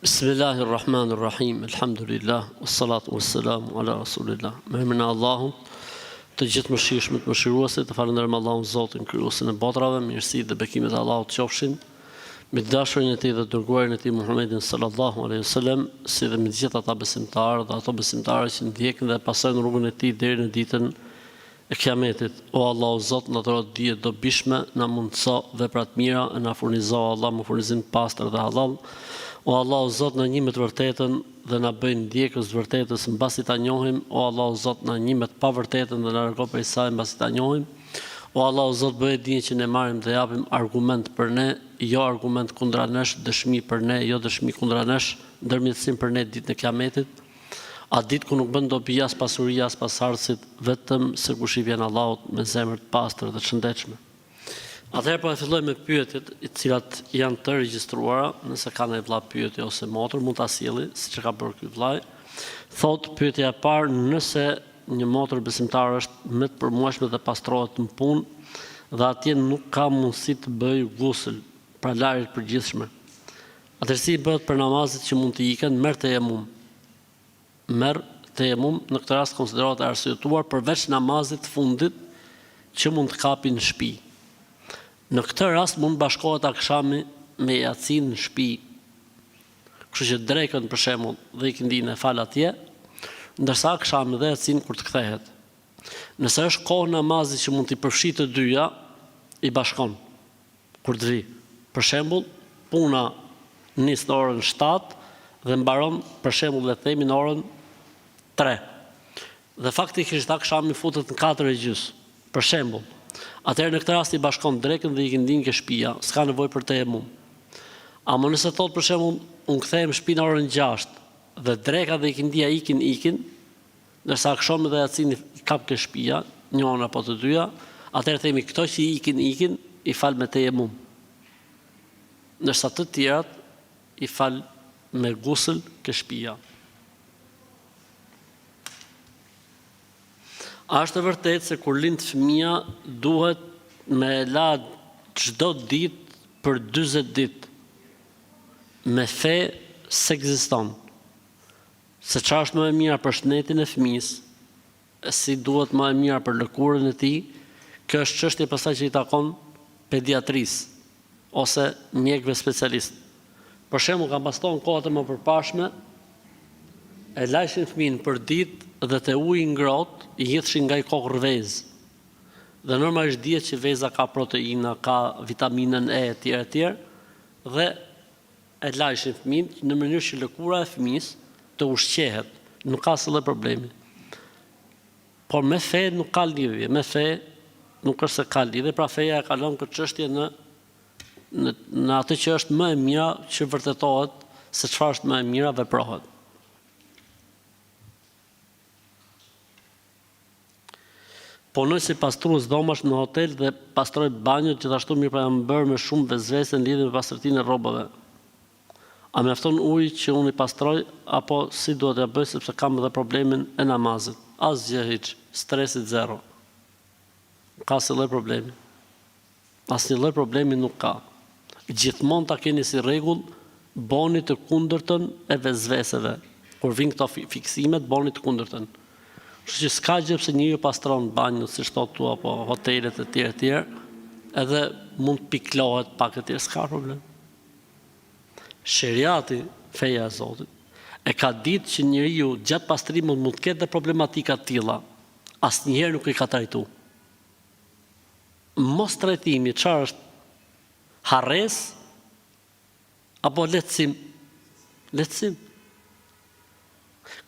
Bismillahirrahmanirrahim, alhamdulillah, wassalatu wassalamu ala rasulillah. Me emrin e Allahut, të gjithë mëshirshmit mëshiruesit, të falenderojmë Allahun Zotin krijuesin e botrave, mirësitë dhe bekimet e Allahut qofshin me dashurin e tij dhe dërguarin e tij Muhammedin sallallahu alaihi wasallam, si dhe me të gjithë ata besimtarë dhe ato besimtarë që ndjekin dhe pasojnë rrugën e tij deri në ditën e Kiametit. O Allahu Zot, na dhuro dije dobishme, na mundso vepra të mira, na furnizo Allah me furnizim të pastër dhe halal. O Allahu Zot, na njeh me të vërtetën dhe na bëj ndjekës të vërtetës mbasi ta njohim. O Allahu Zot, na njeh me të pavërtetën dhe na largo prej saj mbasi ta njohim. O Allahu Zot, bëj dije që ne marrim dhe japim argument për ne, jo argument kundra nesh, dëshmi për ne, jo dëshmi kundra nesh, ndërmjetësim për ne ditën e Kiametit. A ditë ku nuk bën dobi as pasuria as pasardhësit, vetëm se kush i vjen Allahut me zemër të pastër dhe të shëndetshme. Atëherë po e filloj me pyetjet, të cilat janë të regjistruara, nëse ka ndonjë vëlla pyetje ose motër, mund ta sjelli, siç e ka bërë ky vëllai. Thotë pyetja e parë, nëse një motër besimtar është me të përmuajshme dhe pastrohet në punë dhe atje nuk ka mundësi të bëjë gusl, pra larje të përgjithshme. Atëherë si bëhet për namazet që mund të iken, merr tejemum. Merr tejemum, në këtë rast konsiderohet e arsyetuar përveç namazit të fundit që mund të kapi në shtëpi. Në këtë rast mund bashkohet akshami me jacin në shtëpi. Kështu që drekën për shembull dhe ikindin e fal atje, ndërsa akshami dhe jacin kur të kthehet. Nëse është kohë namazit që mund t'i përfshijë të dyja, i bashkon kur të vi. Për shembull, puna nis në orën 7 dhe mbaron për shembull le të themi në orën 3. Dhe faktikisht akshami futet në 4:30. Për shembull, atëherë në këtë rast i bashkon drekën dhe ikindin ke shtëpia, s'ka nevojë për tejemum. Ama nëse thot për shembull, unë kthehem në shtëpi në orën 6 dhe dreka dhe ikindia ikin, ndërsa akshami dhe jacini i kap ke shtëpia, njëra apo të dyja, atëherë themi këto që ikin, i fal me tejemum. Ndërsa të tjerat i fal me gusl ke shtëpia. A është e vërtetë se kur lind fëmia duhet me la çdo ditë për 40 ditë? Me fe s'ekziston. Se çfarë është më e mira për shëndetin e fëmisë, si duhet më e mira për lëkurën e tij, kjo është çështje pastaj që i takon pediatrisë ose mjekëve specialistë. Për shembull, kam pasur në kohët e mëparshme, e lajshin fëmin për ditë dhe te uji i ngrohtë i hidhshin nga i kokë rrvezë. Dhe normalisht dihet që veza ka proteina, ka vitaminën E etj. Dhe e lajshin fëmin në mënyrë që lëkura e fëmisë të ushqehet, nuk ka asnjë problemi. Por me fe nuk ka lidhje, me fe nuk është se ka lidhje, pra feja e kalon këtë çështje në atë që është më e mira që vërtetohet se çfarë është më e mira veprohet. Punoj si pastrues dhomash në hotel dhe pastroj banjët, gjithashtu mirë pa jam bërë me shumë vezvese në lidhje me pastërtinë e rrobave. A mjafton uji që unë i pastroj apo si duhet ja bëj sepse kam edhe problemin e namazit? Asgjë hiç, stresit zero. Ka asnjë lloj problemi. Asnjë lloj problemi nuk ka. Gjithmonë ta keni si rregull, boni të kundërtën e vezveseve. Kur vin këto fiksimet, boni të kundërtën. Kështu që s'ka gjë pse njeriu pastron banjën, siç thotë tu, apo hotelet e tjera, edhe mund të piklohet pak e tjerë, s'ka problem. Sheriati, feja e Zotit, e ka ditë që njeriu gjatë pastrimit mund të ketë problematika të tilla, asnjëherë nuk i ka trajtuar. Mos trajtimi, çfarë është? Harres apo lehtësim? Lehtësim.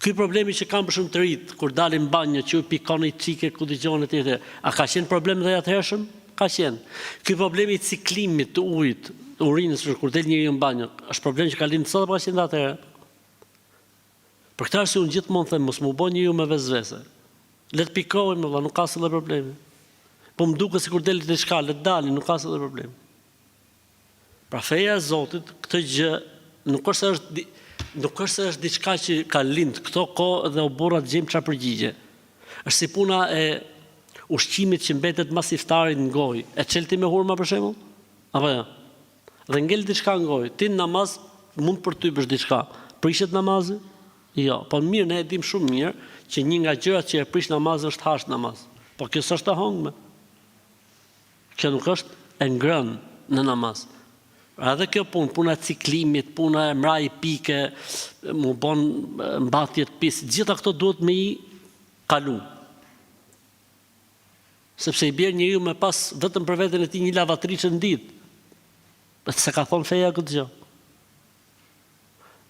Ky problemi që kanë për shumë të rit, kur dalin banjë, që u pikon i çike ku dëgjon etj. A ka qenë problem dhe atëhershëm? Ka qenë. Ky problemi i ciklimit të ujit, urinës kur del njeriu në banjë, është problem që ka lindur sot apo ka qenë atëherë? Për këtë arsye unë gjithmonë them mos më bëj njeriu me vezvese. Le të pikojmë, valla, nuk ka asnjë problem. Po më duket sikur del diçka, le të dalin, nuk ka asnjë problem. Pra feja e Zotit, këtë gjë nuk është se është diçka që ka lind këto kohë dhe u burrat gjejmë çfarë përgjigje. Është si puna e ushqimit që mbetet mas iftarit në gojë. E çel ti me hurma për shembull? Apo jo? Dhe ngel diçka në gojë. Ti në namaz mund për ty bësh diçka, prishet namazi? Jo, po mirë, ne e dim shumë mirë që një nga gjërat që e prish namazin është hash namaz. Po kjo s'është e hongme. Kjo nuk është e ngrënë në namaz. Edhe kjo puna e ciklimit, puna e mraj pike, mu bon mbatjet pis, gjitha këto duhet me i kalu. Sepse i bjerë njeriu me pas vetëm për veten e tij një lavatriçe në ditë. Se ka thonë feja këtë gjë.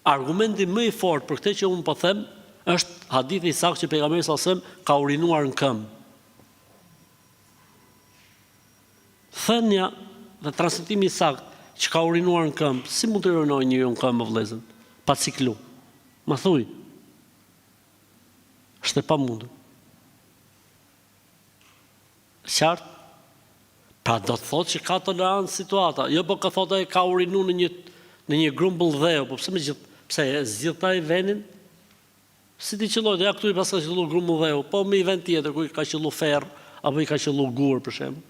Argumenti më i fortë për këtë që unë po them është hadithi i saktë që pejgamberi sallallahu alajhi wasallam ka urinuar në këmbë. Thënia dhe transmetimi i saktë që ka urinuar në këmbë, si mund të urinojë njeriu në këmbë vëllezër, pa ciklu? Ma thuj. Është e pamundur. Qartë? Pra do të thotë që ka tolerancë situata. Jo po ka thotë ai ka urinuar në një grumbull dheu, po pse e zgjidh ai vendin? Si ti qelloj, ja këtu i pas ka qelluar grumbull dheu, po me një vend tjetër ku i ka qelluar ferr apo i ka qelluar gur për shemb.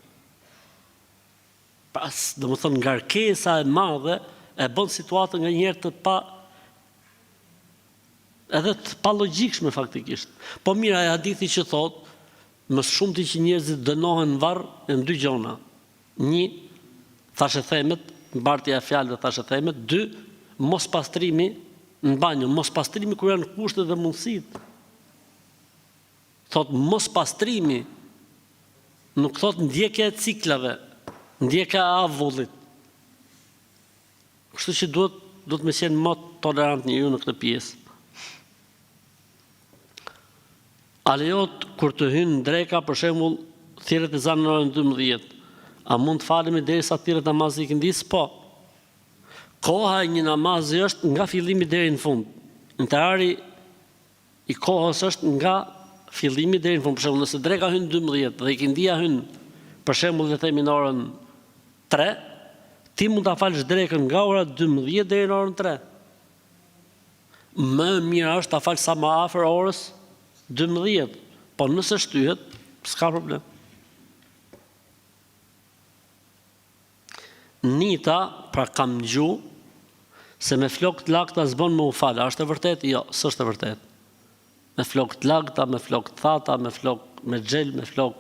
Pas, domethënë ngarkesa e madhe e bën situatën nganjëherë të pa logjikshme faktikisht. Po mira, ai hadithi që thotë më shumë ti që njerëzit dënohen në varr në dy gjona. Një, thashë themet, mbartja e fjalëve thashë themet, dy, mos pastrimi në banjë, mos pastrimi kur janë kushtet dhe mundësitë. Thot mos pastrimi, nuk thot ndjekja e ciklave, ndjekja e avullit. Kështu që duhet me qenë më tolerant njeriu në këtë pjesë. A lejohet kur të hynë në dreka, për shembull, thirrjet e zanë në orën 12. A mund të falemi derisa thirrjet namazi i këndis? Po. Koha e një namazi është nga fillimi deri në fund. Interari i kohës është nga fillimi deri në fund. Për shembull, nëse dreka hyn 12 dhe ikindia hyn, për shembull, le të themi në orën 3, ti mund ta falësh drekën nga ora 12 deri në orën 3. Më mirë është ta falësh sa më afër orës 12, po nëse shtyhet, s'ka problem. Nita, pra kam gju, se me flok të lagta s'bën më u falë. A është e vërtet? Jo, s'është e vërtet. Me flok të lagta, me flok të thata, me flok me xhel, me flok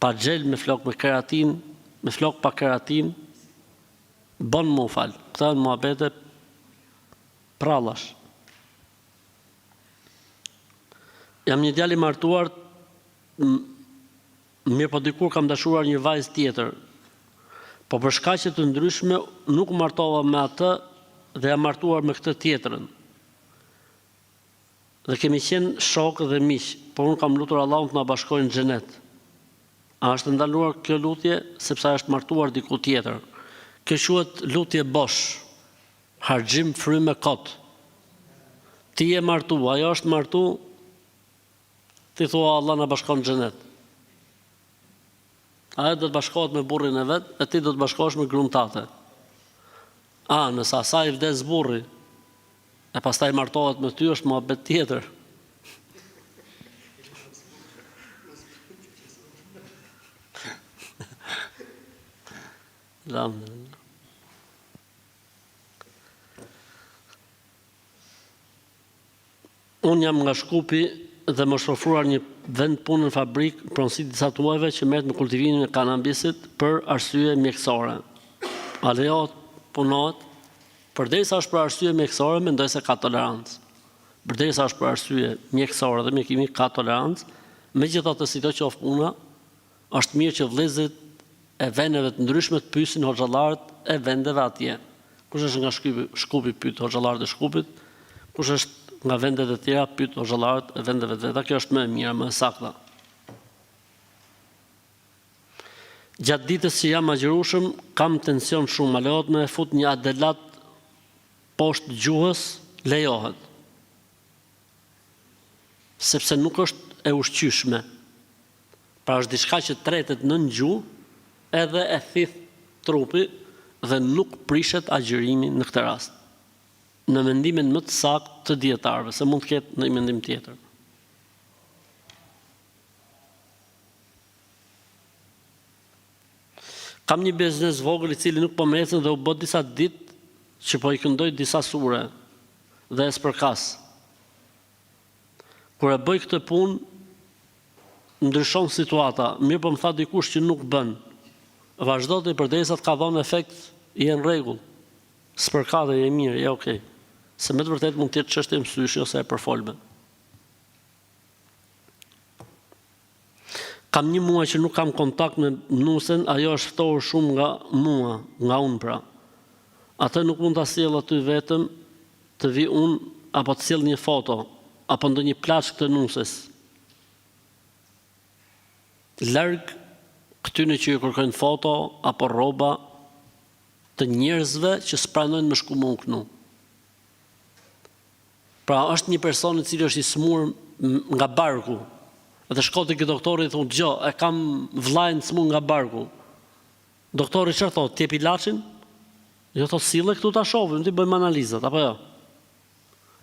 pa xhel, me flok me keratin, me flok pa keratin, bën më u falë. Këta në muhabete prallash. Jam një djalë i martuar, mirë po dikur kam dashuruar një vajzë tjetër, po për shkaqe të ndryshme nuk martova me atë dhe jam martuar me këtë tjetrën. Dhe kemi qenë shokë dhe miq, por unë kam lutur Allahun të na bashkojnë në xhenet. A është ndaluar kjo lutje sepse ai është martuar diku tjetër? Kjo quhet lutje bosh, harxhim frymë kot. Ti je martu, ajo është martu, ti thua Allah na bashkon në xhenet. Ajo do të bashkohet me burrin e vet, e ti do të bashkohesh me grumtate. Nëse asaj vdes burri, e pastaj martohet me ty, është muhabet tjetër. Unë jam nga Shkupi dhe më është ofruar një vend punë në fabrik pronësi disa të muajve që merret me kultivimin e kanabisit për arsye mjekësore. A lejohet punohet? Përderisa është për arsye mjekësore, mendoj se ka tolerancë. Përderisa është për arsye mjekësore dhe mjekimi ka tolerancë, megjithatë sidoqoftë puna, është mirë që vëllezërit e vendeve të ndryshme të pyesin hoxhallarët e vendeve atje. Kush është nga Shkupi pyet hoxhallarët e Shkupit, kush është nga vendet e tjera pyet hoxhallarët e vendeve të veta. Kjo është më e mirë, më e saktë. Gjatë ditës që jam agjërueshëm, kam tension shumë, a lejohet me fut një adelat poshtë gjuhës? Lejohet. Sepse nuk është e ushqyeshme. Pra është diçka që tretet nën gjuhë, edhe e thith trupi dhe nuk prishet agjërimi në këtë rast. Në mendimin më të saktë të dietarëve, se mund të ketë në një mendim tjetër. Kam një biznes vogël i cili nuk po më ecën dhe u bë disa ditë që po i këndoj disa sure dhe e spërkas. Kur e bëj këtë punë, ndryshon situata, mirë po më tha dikush që nuk bën. Vazhdo të përderisa të ka dhënë efekt, je në rregull. Spërkate je mirë, je okay. Se me të vërtet mund të jetë çështje mësyshi ose e përfolme. Kam një muaj që nuk kam kontakt me nusen, ajo është ftohur shumë nga mua, nga unë pra. Atë nuk mund ta sjell aty vetëm, të vi unë, apo të sjell një foto, apo ndonjë plaçk të nuses. Larg këtyne që ju kërkojnë foto, apo rroba të njerëzve që s'pranojnë më shku më kënu. Pra është një person i cili është i smur nga barku, dhe shko të këtë doktori i thonë, e kam vllajën smur nga barku. Doktori çfarë thotë, t'jep ilaçin? Jo thotë sille këtu ta shohim, ti bëjmë analizat, apo jo?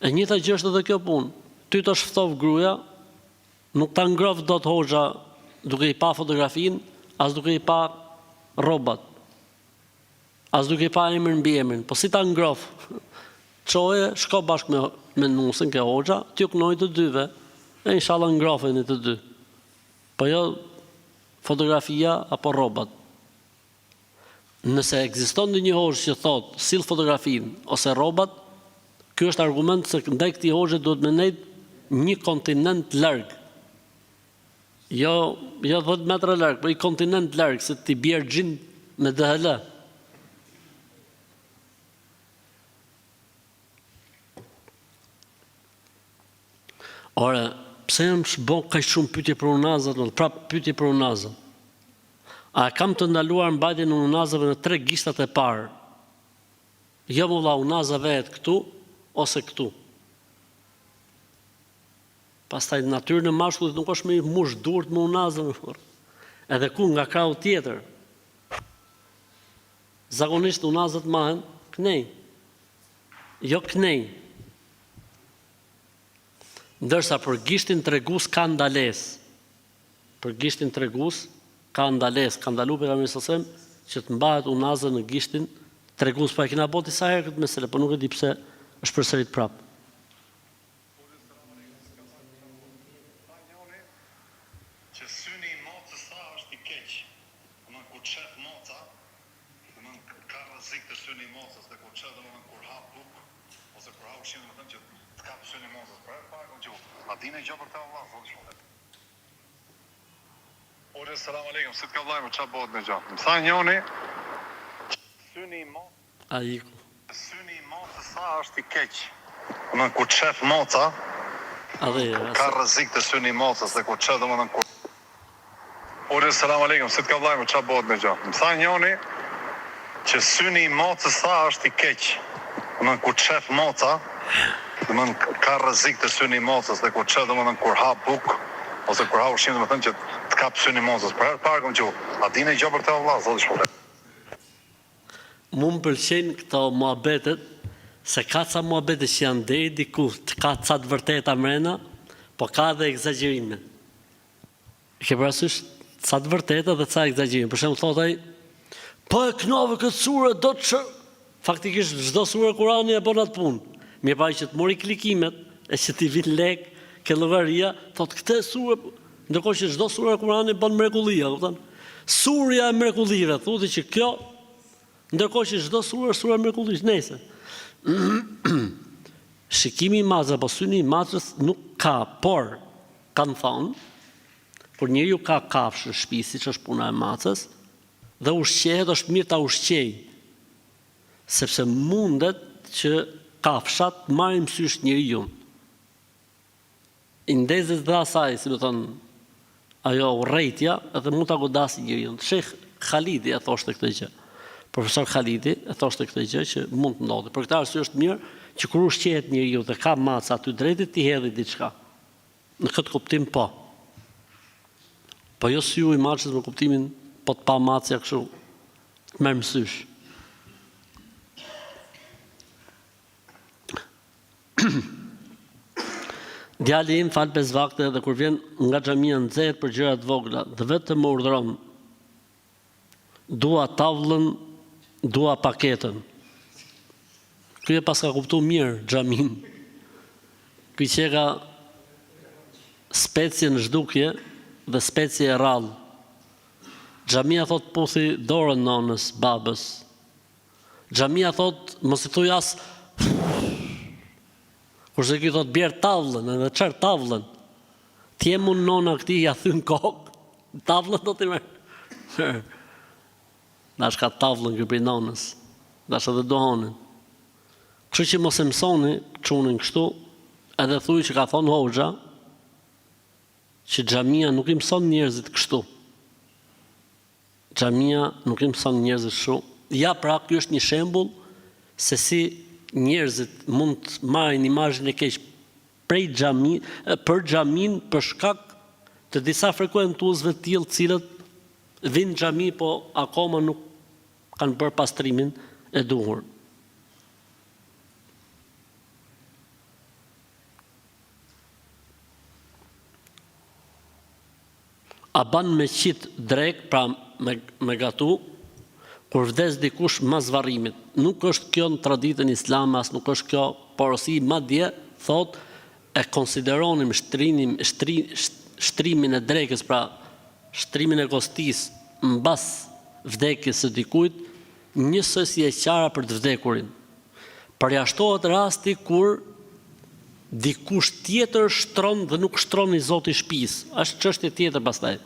E njëjta gjë është edhe kjo punë. Ty të shftov gruaja, nuk ta ngrof dot hoxha duke i pa fotografinë, as duke i pa rrobat. As duke i pa emrin mbi emrin, po si ta ngrof? Çoje, shko bashkë me nusën ke hoxha, t'ju kënoj të dyve, e inshallah ngrofen e të dy. Po jo fotografia apo rrobat. Nëse ekziston një hoxhë që thotë sill fotografinë ose rrobat, ky është argument se ndaj këtij hoxhe duhet me nejt një kontinent larg. Jo 10 metra larg, por një kontinent larg se ti bjerë gjin me DHL. Ore, pse jam shbo kaq shumë pyetje për unazat, prap pyetje për unazat. A kam të ndaluar mbajtjen e unazave në 3 gishtat e parë? Jo më vlla, unaza vehet këtu ose këtu. Pastaj natyrën e mashkullit nuk është më i mush durt me unazën. Edhe ku nga krau tjetër. Zakonisht unazat mahen knej. Jo knej. Ndërsa për gishtin tregus ka ndales. Për gishtin tregus ka ndales. Ka ndalu pejgamberi sallallahu alajhi wasallam që të mbahet unaza në gishtin tregus. Pa e kena bërë disa herë këtë mesele, por nuk e di pse është përsërit prapë. Që syni i mocës sa është i keq. Domethënë kur çet moca, domethënë ka rrezik të syni i mocës, dhe kur çet domethënë kur hap buk ose kur hap ushqim domethënë që të kap syni i mocës. Pra a dinë gjë për ta vëlla, thonë shumë. Ore, selam aleikum, si të ka vllai, ç'a bëhet me gjë? Më tha njëri, syni i mocës. Ai Syni i mocës sa është i keq. Domethënë kur çet moca, ka rrezik të syni i mocës, dhe kur çet domethënë kur Ore, selam aleikum, si të ka vllai, ç'a bëhet me gjë? Më tha njëri që syni i mocës sa është i keq. Domethënë kur çet moca, domethënë ka rrezik të syni i mocës, dhe kur çet domethënë kur hap buk ose kur hap ushqim domethënë që të kap syni i mocës. Pra parë kom thënë, a dinë gjë për të vëlla, zoti shpëlbej. Mu më pëlqejnë këto muhabetet, se ka ca muhabete që janë deri diku, ka ca të vërteta mrena, po ka dhe egzagjerime. Ke parasysh ca të vërteta dhe ca egzagjerime. Për shembull thotë ai, po e knove këtë sure do të faktikisht çdo sure Kurani e bën atë punë. Mirë pa që të mori klikimet, e që t'i vin lek, ke llogaria, thotë këtë sure, ndërkohë që çdo sure Kurani bën mrekullia, kupton? Surja e mrekullive, thotë që kjo, ndërkohë që çdo sure është sura e mrekullisë, nëse. Shikimi i mazës apo syni i mazës nuk ka, por kanë thonë, kur njeriu ka kafshë në shtëpi, siç është puna e macës, dhe ushqehet, është mirë ta ushqej, sepse mundet që kafshat marrin mësysh njeriu. I ndezës dhe asaj, si më thonë, ajo urrejtja, edhe mund ta godasë njeriu. Sheh Khalidi e thoshte këtë gjë. Profesor Khalidi e thoshte këtë gjë që mund të ndodhë. Për këtë arsye është mirë që kur ushqehet njeriu dhe ka maca aty drejtë ti hedhë diçka. Në këtë kuptim po. Po jo si ju i macës në kuptimin po të pa macja kështu merr mësysh. Djali im fal 5 vakte dhe kur vjen nga xhamia nxehet për gjëra të vogla, dhe vetëm më urdhëron. Dua tavllën, dua paketën. Ky e pas ka kuptu mirë xhamin. Ky që ka specie në zhdukje dhe specie e rrallë. Xhamia thot puthi dorën nonës, babës. Xhamia thot mos i thuj as kurse ky thot bjerë tavlën, edhe çfarë tavlën? Ti e mund nona këti ja thyn kokë, tavlën do t'i merr. Dash ka tavlën ky për nonës, dash edhe dohonin. Kështu që mos e mësoni çunin kështu, edhe thuj që ka thonë hoxha, që xhamia nuk i mëson njerëzit kështu. Xhamia nuk i mëson njerëzit kështu. Ja pra, ky është një shembull se si njerëzit mund të marrin imazhin e keq për xhamin për shkak të disa frekuentuesve të tillë, cilët vinë në xhami po akoma nuk kanë bërë pastrimin e duhur. A ban me qit drek, pra me gatu, kur vdes dikush mas varrimit. Nuk është kjo në traditën islame, as nuk është kjo porosi, madje thot e konsideronim shtrimin e drekës, pra shtrimin e kostis mbas vdekjes së dikujt, njësoj si e qara për të vdekurin. Përjashtohet rasti kur dikush tjetër shtron dhe nuk shtron i Zoti i shtëpisë. Është çështje tjetër pastaj.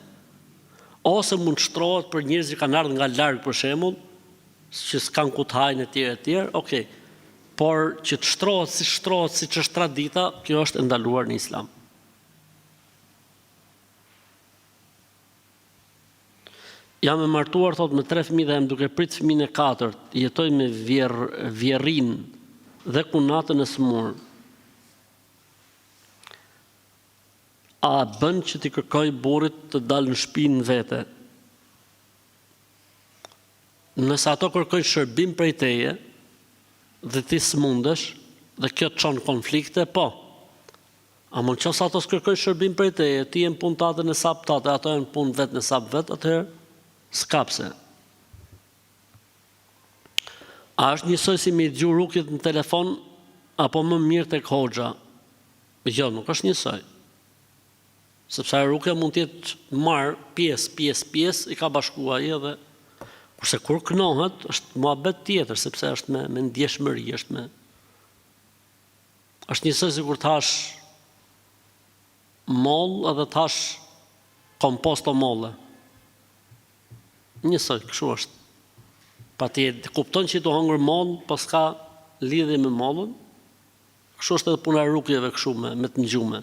Ose mund shtrohet për njerëz që kanë ardhur nga larg për shembull, që s'kan ku të hajnë etj, okay. Por që të shtrohet siç është tradita, kjo është e ndaluar në Islam. Jam e martuar, thot, me 3 fëmijë dhe jam duke prit fëmijën e 4, jetoj me vjerrin dhe kunatën e smur. A bën që t'i kërkoj burrit të dalë në shtëpinë vete? Nëse ato kërkojnë shërbim prej teje dhe ti s'mundesh dhe kjo të çon konflikte, po. A mund qoftë ato s'kërkojnë shërbim prej teje, ti je në punë tate në sap tate, ato janë në punë vetë në sap vetë, atëherë s'kapse. A është njësoj si me dëgju rukjet në telefon apo më mirë tek hoxha? Jo, nuk është njësoj. Sepse rukja mund të jetë marr pjesë, i ka bashkuar ai edhe kurse kur kënohet është muhabet tjetër, sepse është me ndjeshmëri, është njësoj si kur thash moll edhe thash komposto molle. Njësoj, kështu është. Pa ti kupton që i të hongër moll, po s'ka lidhje me mollën, kështu është edhe puna e rukjeve kështu me të ngjume.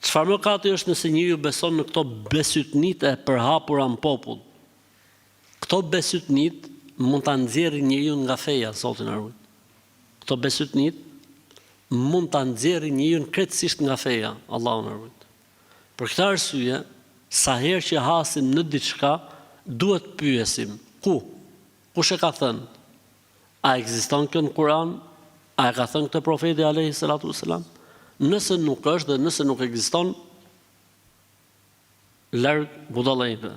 Çfarë mëkati është nëse njeriu beson në këto besytnit e përhapura në popull? Këto besytnit mund ta nxjerrin njeriu nga feja, Zoti na ruaj. Këto besytnit mund ta nxjerrin njeriu krejtësisht nga feja, Allahu na ruaj. Për këtë arsye, sa herë që hasim në diçka, duhet pyesim, kush e ka thënë? A ekziston kjo në Kur'an? A e ka thënë këtë profeti alayhi salatu wassalam? Nëse nuk është dhe nëse nuk ekziston, larg budallëve.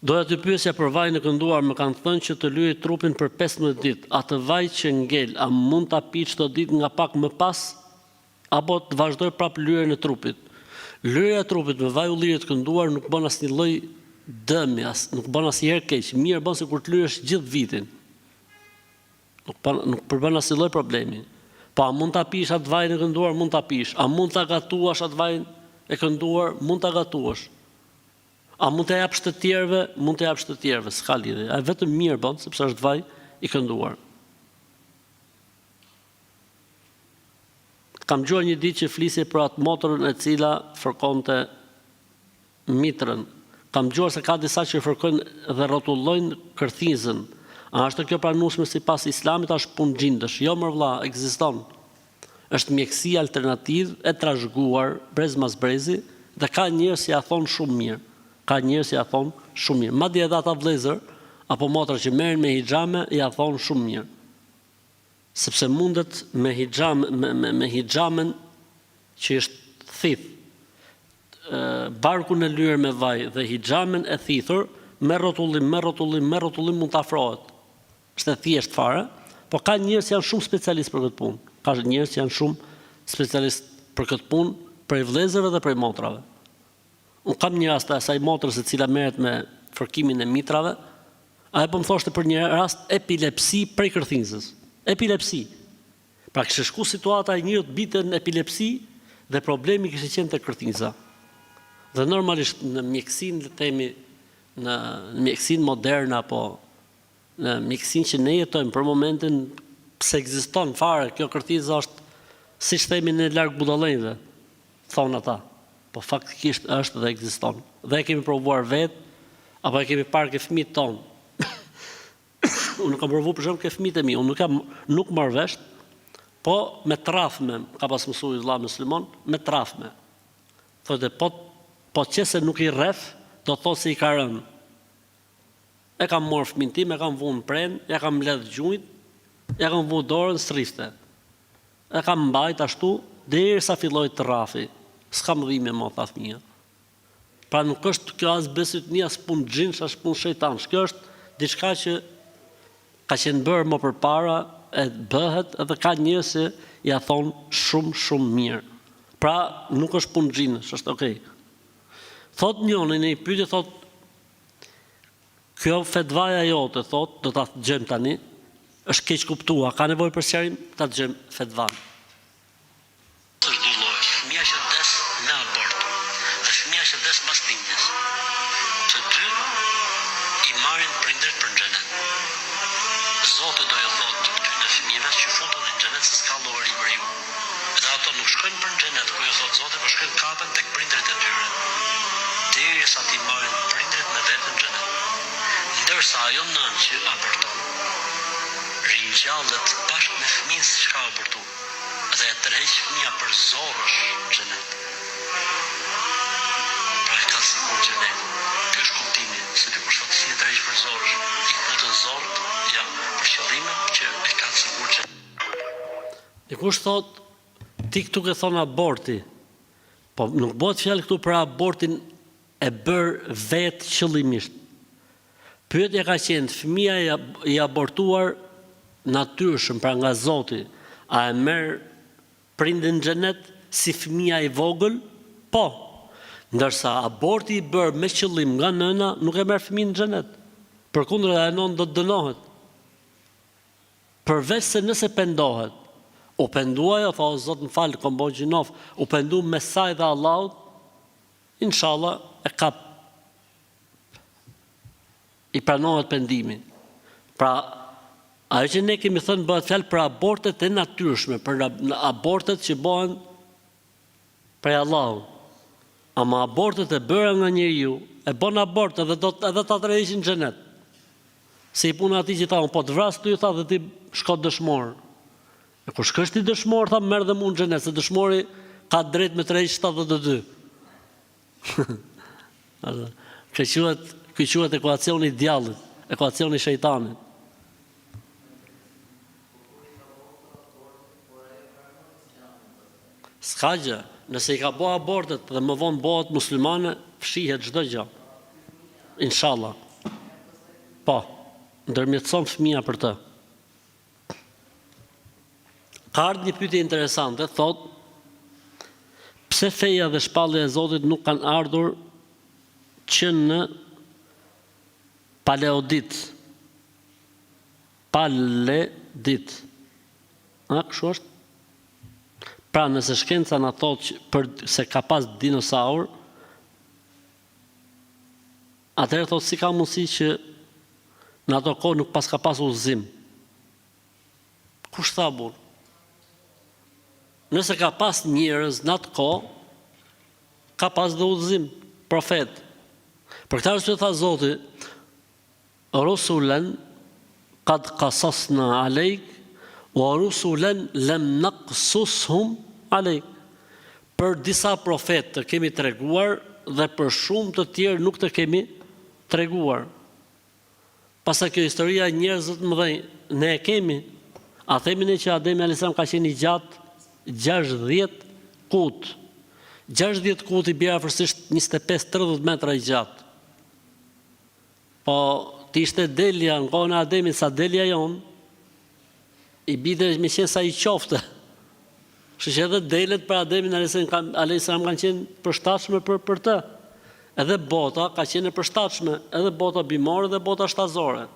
Doja të pyesja për vajin e kënduar, më kanë thënë që të lyej trupin për 15 ditë. Atë vaj që ngel, a mund ta pi çdo ditë nga pak më pas, apo të vazhdoj prap lyerjen e trupit? Lyerja e trupit me vaj ulliri të kënduar nuk bën asnjë lloj dëmi, nuk bën asnjëherë keq. Mirë bën se kur të lyesh gjithë vitin. Nuk përbën asnjë lloj problemi. Po a mund ta pish atë vajin e kënduar? Mund ta pish. A mund ta gatuash atë vajin e kënduar? Mund ta gatuash. A mund të japsh të tjerëve? Mund të japsh të tjerëve, s'ka lidhje. Ai vetëm mirë bën sepse është vaj i kënduar. Kam dëgjuar një ditë që flisje për atë motorën e cila fërkonte mitrën. Kam dëgjuar se ka disa që fërkojnë dhe rrotullojnë kërthizën. A është kjo pranueshme sipas Islamit, është punë xhindësh? Jo më vëlla, ekziston. Është mjekësi alternativë e trashëguar brez mas brezi dhe ka njerëz që ja thon shumë mirë. Madje edhe ata vëllezër apo motra që merren me hixhame ja thon shumë mirë. Sepse mundet me hixhamen që është thith, barku në lyrë me vaj dhe hijamen e thithur, me rrotullim mund të afrohet. Është e thjesht fare, po ka njerëz që janë shumë specialistë për këtë punë. Ka njerëz që janë shumë specialistë për këtë punë, prej vëllezërve dhe prej motrave. Unë kam një rast të asaj motrës e cila merret me fërkimin e mitrave, ajo po më thoshte për një rast epilepsi prej kërthinjsës. Epilepsi. Pra kishte shku situata e njëri të bite në epilepsi dhe problemi kishte qenë te kërthinjsa. Dhe normalisht në mjekësinë, le të themi, në mjekësinë moderne apo në mjekësinë që ne jetojmë për momentin, pse ekziston fare kjo kërthinjsa është siç themi në larg budallëve, thonë ata. Po faktikisht është dhe ekziston. Dhe e kemi provuar vetë, apo e kemi parë ke fëmijët tonë. Unë nuk kam provu për shembull ke fëmijët e mi, unë nuk marr vesh, po me trafme, ka pas mësuar Islam musliman, me trafme. Thotë po qëse nuk i rref, do thotë se i ka rënë. E kam marrë fëmin tim, e kam vu në pren, e kam mbledh gjunjt, e kam vu dorën strifte. E kam mbajt ashtu, derisa filloi të rrafi. S'kam dhimbje më tha fëmia. Pra nuk është kjo as besëtnia, as punë xhinsh, as punë shejtansh. Kjo është diçka që ka qenë bërë më përpara, e bëhet edhe ka njerëz që ja thon shumë mirë. Pra nuk është punë xhinsh, është okay. Thot njëri në një pyetje, thot kjo fetvaja jote, thot, do ta dëgjojmë tani, është keq kuptuar, ka nevojë për sqarim, ta dëgjojmë fetvan. Fëmia që des në abort dhe fëmia që des pas lindjes. Të dy i marrin prindërit për në xhenet. Zoti do ju thotë këtyre fëmijëve që futën në xhenet se s'ka llogari për ju. Dhe ato nuk shkojnë për në xhenet, ku ju thotë Zoti, por shkojnë kapen tek prindërit e tyre. Derisa ti marrin prindërit me veten në xhenet. Ndërsa ajo nën që aborton ringjallet bashkë me fëmijën që ka abortuar dhe e tërheq fëmija për zorësh në xhenet. Pra e ka sigur xhenet. Kjo është kuptimi, se ti për shkak të tërheq për zorësh, i këtën zorët, ja, për qëllimin që e ka sigur xhenet. Dikush thot, ti këtu ke thonë aborti, po nuk bëhet fjalë këtu për abortin e bërë vetë qëllimisht. Pyetja ka qenë, fëmia i abortuar natyrshëm, pra nga Zoti, a e merr prindin në xhenet si fëmia i vogël? Po. Ndërsa aborti i bërë me qëllim nga nëna nuk e merr fëmin në xhenet. Përkundër e nëna do të dënohet. Përveç se nëse pendohet, u penduaj, o tha o Zot më fal, kom bo gjinof, u pendu me saj dhe Allahut, inshallah e kap. I pranohet pendimi. Pra, ajo që ne kemi thënë bëhet fjalë për abortet e natyrshme, për abortet që bëhen prej Allahut. Ama abortet e bëra nga njeriu, e bën abort edhe ta tërheqin në xhenet. Se i puna atij që tha, po të vras ty, tha, dhe ti shko dëshmor. E kur shkosh ti dëshmor, tha, merr dhe mua në xhenet, se dëshmori ka drejt me tërheq 72. Kjo quhet ekuacioni i djallit, ekuacioni i shejtanit. S'ka gjë, nëse i ka bo abortet dhe më vonë bëhet muslimane, fshihet çdo gjë. Inshallah. Po, ndërmjetëson fëmia për të. Ka ardhur një pyetje interesante, thot, pse feja dhe shpallja e Zotit nuk kanë ardhur që në paleodit. Paledit. A, kështu është? Pra, nëse shkenca na thotë se ka pas dinosaur, atëherë thotë si ka mundësi që në ato kohë nuk ka pas udhëzim. Kush tha burr? Nëse ka pas njerëz në atë kohë, ka pas dhe udhëzim, profet. Për këtë arsye tha Zoti, rusulan qad qasasna alejk wa rusulan lam naqsushum alejk. Për disa profetë të kemi treguar dhe për shumë të tjerë nuk të kemi treguar. Pasa kjo historia e njerëzve të mëdhenj, ne e kemi. A themi ne që Ademi a.s. ka qenë i gjatë 60 kut. 60 kuti bjerë afërsisht 25-30 metra i gjatë. Po, t'ishte delja, në kohën e Ademit, sa delja jonë, i bide me qenë sa i qofte. Kështu që edhe delet për Ademin a.s. kanë qenë përshtatshme për të. Edhe bota ka qenë përshtatshme, edhe bota bimore dhe bota shtazore.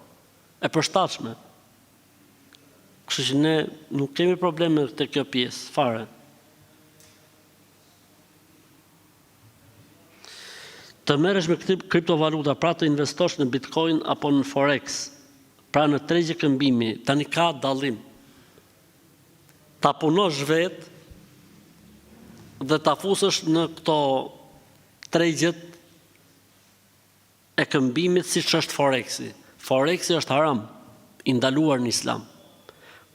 E përshtatshme. Kështu që ne nuk kemi probleme të kjo pjesë, fare. Të merresh me kriptovaluta, pra të investosh në Bitcoin apo në Forex, pra në tregje këmbimi, tani ka dallim. Ta punosh vetë dhe ta fusësh në këto tregjet e këmbimit siç është Forexi. Forexi është haram, i ndaluar në Islam.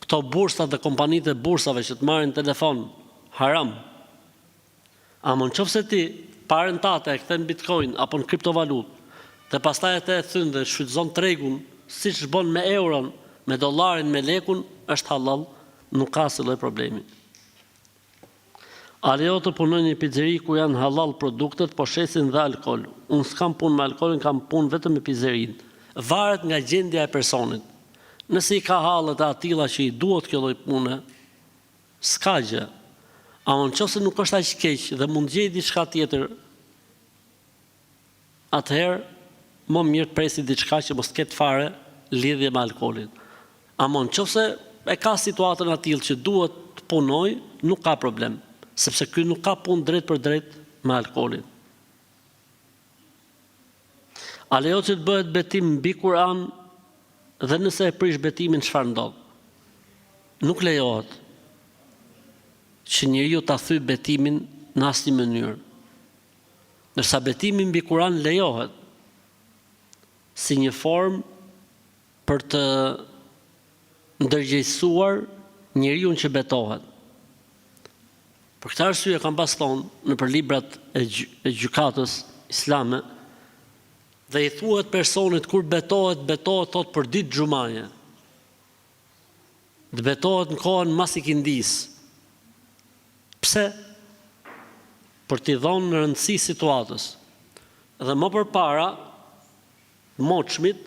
Këto bursat dhe kompanitë e bursave që të marrin telefon, haram. Ama nëse ti parën tate e kthen Bitcoin apo në kriptovalutë dhe pastaj atë e thyn dhe shfrytëzon tregun siç bën me euron, me dollarin, me lekun, është halal, nuk ka asnjë lloj problemi. A lejo të punoj në një pizzeri ku janë halal produktet, po shesin dhe alkool. Unë s'kam punë me alkoolin, kam punë vetëm me pizzerin. Varet nga gjendja e personit. Nëse i ka hallet e atilla që i duhet kjo lloj pune, s'ka gjë. Ama nëse nuk është aq keq dhe mund gjej diçka tjetër, atëherë më mirë të presi diçka që mos ketë fare lidhje me alkoolin. Ama nëse e ka situatën atillë që duhet të punoj, nuk ka problem, sepse ky nuk ka punë drejt për drejt me alkoolin. A lejo që të bëhet betim mbi Kur'an dhe nëse e prish betimin çfarë ndodh? Nuk lejohet që njeriu ta thyj betimin në asnjë mënyrë. Ndërsa betimi mbi Kur'an lejohet si një formë për të ndërgjegjësuar njeriu që betohet. Për këtë arsye kam pas thonë nëpër librat e gjykatës islame, dhe i thuhet personit kur betohet thot për ditë xhumaje. Dhe betohet në kohën mas ikindis. Pse? Për t'i dhënë në rëndësi situatës. Dhe më përpara, moçmit,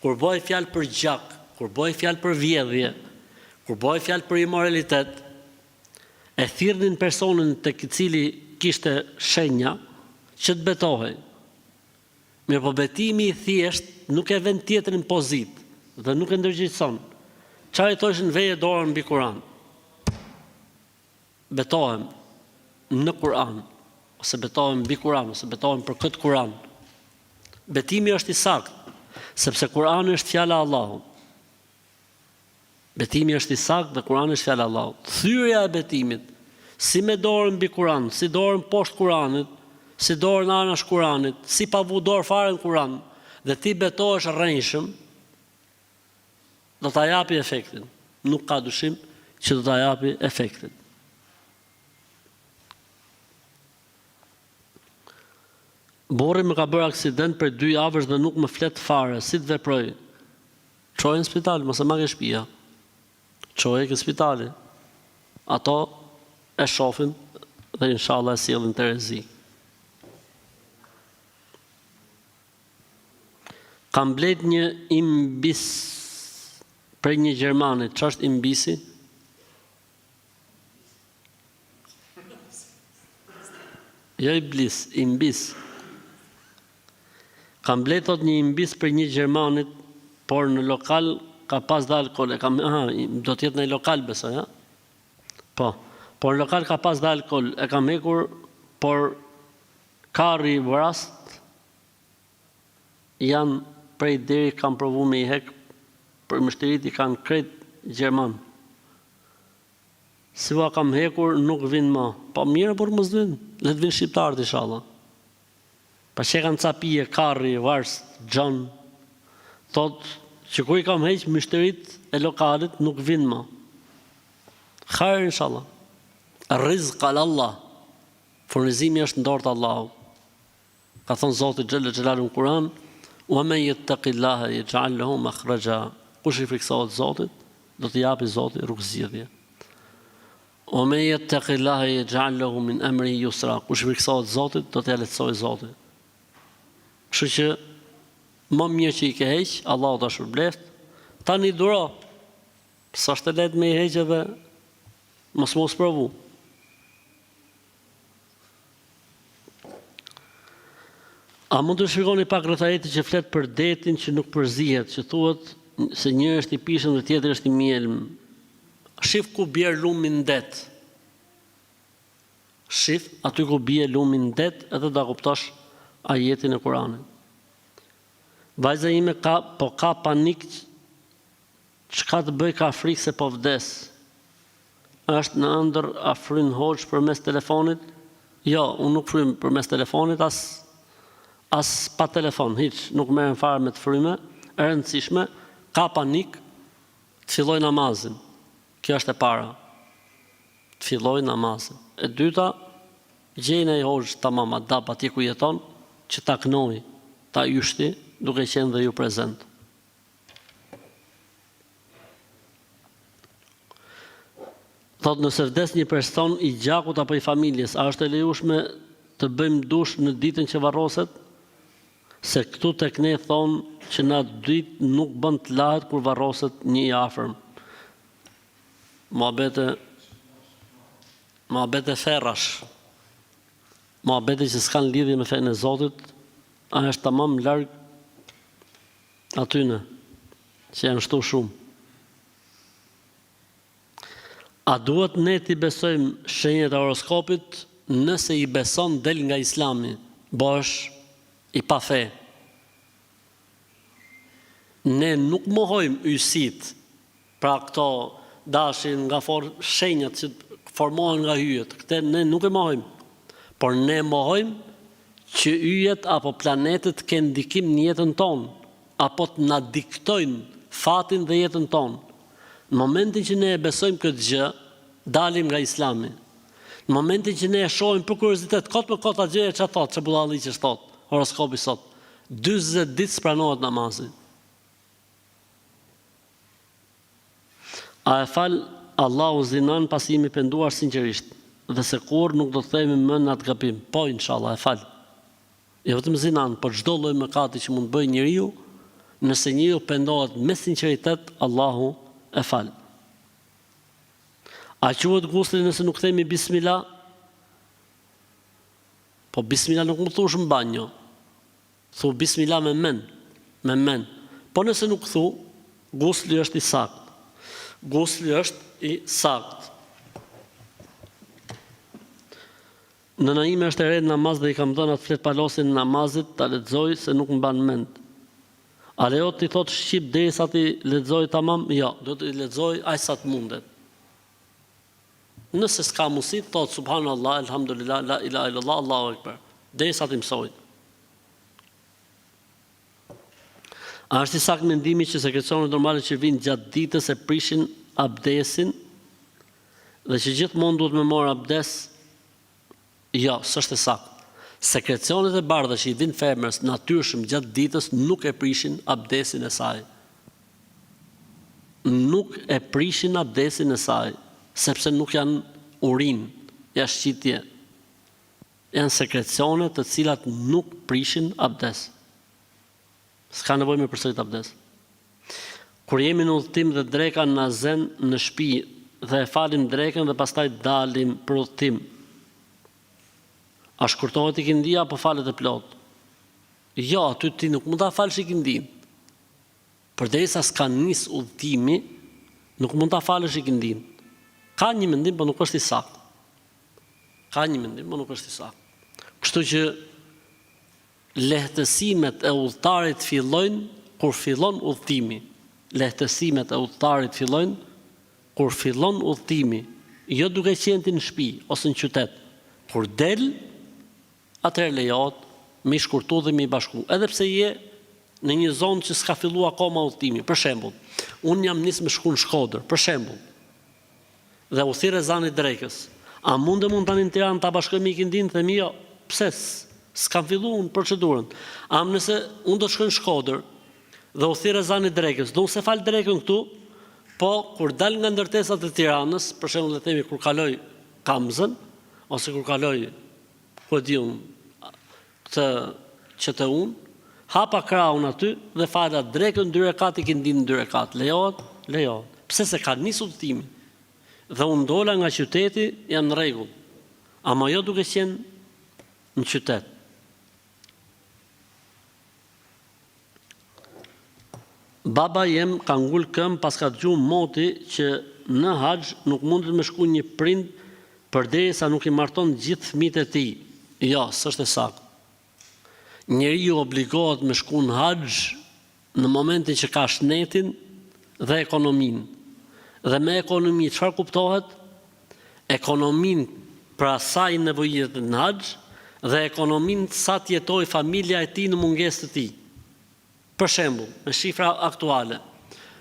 kur bëhet fjalë për gjak, kur bëhet fjalë për vjedhje, kur bëhet fjalë për imoralitet, e thirrnin personin tek i cili kishte shenja që të betohej. Mirë, po betimi i thjesht nuk e vend tjetrin pozit dhe nuk e ndërgjegjëson. Çfarë i thoshin veje dorën mbi Kur'an? Betohem në Kur'an, ose betohem mbi Kur'an, ose betohem për këtë Kur'an. Betimi është i saktë, sepse Kur'ani është fjala e Allahut. Betimi është i saktë dhe Kur'ani është fjala e Allahut. Thyrja e betimit, si me dorën mbi Kur'an, si dorën poshtë Kur'anit, si dorën anash Kur'anit, si pa vu dorë fare në Kur'an, dhe ti betohesh rrënjshëm, do ta japi efektin. Nuk ka dyshim që do ta japi efektin. Borri më ka bërë aksident për 2 javësh dhe nuk më flet fare, si të veproj? Çoje në spital, mos e marrë shtëpia. Çoje ke spitali. Ato e shohin dhe inshallah e sjellin terezi. Kam blet një imbis për një gjermanit. Ç'është imbisi? Jo iblis, imbis. Kam blet thot një imbis për një gjermanit, por në lokal ka pas dhe alkool. Do t'jetë në lokal besoj, ha? Po, por në lokal ka pas dhe alkool. E kam hekur, por karri vrast janë prej deri kam provu me i hek, për mështerit i kanë kret gjerman. Si va kam hekur, nuk vinë ma. Po mirë, por mos vinë. Le të vinë shqiptarët, inshallah. Pa që kanë capije, karri, vars, gjon, thot që ku i kam heq mështerit e lokalit, nuk vinë ma. Khair, inshallah. Rizq Allah. Furnizimi është ndorë të Allahu. Ka thonë Zoti Xhella Xhelalu në Kur'an, wa men yattaqillaha yaj'al lahu makhraja. Kush i friksohet Zotit, do t'i japi Zoti rrugëzgjidhje. O me jetë të killahe e gjallahu min emri jusra. Kush friksohet Zotit, do t'ja lehtësoj Zotit. Kështu që, më mirë që i ke heq, Allah të shpërbleft, ta një duro. Sa është të letë me i heq edhe, mos provu. A mund të shpjegoni pak rreth ajetit që flet për detin që nuk përzihet, që thuhet se njëri është i pishëm dhe tjetri është i mjelm. Shif ku bjer lumi në det. Shif aty ku bie lumi në det, edhe da kuptosh ajetin e Kuranit. Vajza ime ka panik, çka të bëj, ka frikë se po vdes. Është në ëndër a fryn hoxh përmes telefonit? Jo, unë nuk frym përmes telefonit, as pa telefon, hiç, nuk merrem fare me të fryme, e rëndësishme, ka panik, të filloj namazin. Kjo është e para. Të filloj namazin. E dyta, gjejnë ai hoxh tamam adap atje ku jeton, që ta knoj, ta yshti, duke qenë dhe ju prezent. Thot, nëse vdes një person i gjakut apo i familjes, a është e lejueshme të bëjmë dush në ditën që varroset? Se këtu tek ne thonë që në atë ditë nuk bën të lahet kur varroset një i afërm. Muhabete ferrash. Muhabete që s'kan lidhje me fenë e Zotit, a është tamam larg atyne që janë shtu shumë. A duhet ne t'i besojmë shenjat e horoskopit? Nëse i beson del nga Islami, bësh i pa fe. Ne nuk mohojmë ysit, pra këto dashin nga shenjat që formohen nga hyjet, këte ne nuk e mohojmë, por ne mohojmë që yjet apo planetet kenë ndikim në jetën tonë, apo të na diktojnë fatin dhe jetën tonë. Në momentin që ne e besojmë këtë gjë, dalim nga Islami. Në momentin që ne e shohim për kuriozitet, kot për kot atë gjë që thot, që budalli që thot, horoskopi sot, 40 ditë pranohet namazi. A e fal Allahu zinan pasi jemi penduar sinqerisht, dhe se kur nuk do të themi më në atë gabim. Po, inshallah, e fal. Jo vetëm zinan, por çdo lloj mëkati që mund bëjë njeriu, nëse njeriu pendohet me sinqeritet, Allahu e fal. A quhet gusli nëse nuk themi bismillah? Po bismillah nuk më thush në banjo. Thu bismillah me men. Po nëse nuk thu, gusli është i sakt. Gusli është i sakt. Nëna ime është e re në namaz dhe i kam dhënë atë flet palosin në namazit, ta lexoj se nuk mban mend. A lejo ti thot shqip derisa ti lexoj tamam? Jo, do të lexoj aq sa të mundet. Nëse s'ka mundësi, thot subhanallah, elhamdulillah, la ilaha illallah, Allahu akbar. Derisa ti mësoj. A është i saktë mendimi që sekrecionet normale që vinë gjatë ditës e prishin abdesin dhe që gjithmonë duhet me marr abdes? Jo, s'është e saktë. Sekrecionet e bardha që i vinë femrës natyrshëm gjatë ditës nuk e prishin abdesin e saj. Nuk e prishin abdesin e saj, sepse nuk janë urin, jashtëqitje. Janë sekrecione të cilat nuk prishin abdes. S'ka nevojë me përsërit abdes. Kur jemi në udhëtim dhe dreka na zen në shtëpi dhe e falim drekën dhe pastaj dalim për udhëtim, a shkurtohet ikindia apo falet e plot? Jo, aty ti nuk mund ta falësh ikindin. Përderisa s'ka nis udhëtimi, nuk mund ta falësh ikindin. Ka një mendim, por nuk është i saktë. Kështu që lehtësimet e udhëtarit fillojnë kur fillon udhëtimi. Lehtësimet e udhëtarit fillojnë kur fillon udhëtimi, jo duke qenë ti në shtëpi ose në qytet. Kur del, atëherë lejohet me shkurtu dhe me bashku. Edhe pse je në një zonë që s'ka filluar akoma udhëtimi. Për shembull, unë jam nis me shku në Shkodër, për shembull. Dhe u thirr ezani drekës. A mund tani në Tiranë ta bashkojmë ikindin? Themi jo. Pse? S'kam filluar procedurën. Am nëse unë do të shkoj në Shkodër dhe u thirr ezani drekës, do unë se fal drekën këtu, po kur dal nga ndërtesat e Tiranës, për shembull le themi kur kaloj Kamzën, ose kur kaloj, ku e di unë, këtë QTU-n, hapa krahun aty dhe fala drekën 2 rekat i këndin 2 rekat. Lejohet? Lejohet. Pse se ka nisur udhëtimin. Dhe unë dola nga qyteti, jam në rregull. Ama jo duke qenë në qytet. Baba jem ka ngull këm pas ka dëgjuar moti që në haxh nuk mundet me shku një prind përderisa nuk i marton gjithë fëmijët e tij. Jo, s'është e saktë. Njeriu obligohet me shku në haxh në momentin që ka shnetin dhe ekonominë. Dhe me ekonomi çfarë kuptohet? Ekonominë për asaj nevojitet në haxh dhe ekonominë sa të jetojë familja e tij në mungesë të tij. Për shembull, me shifra aktuale,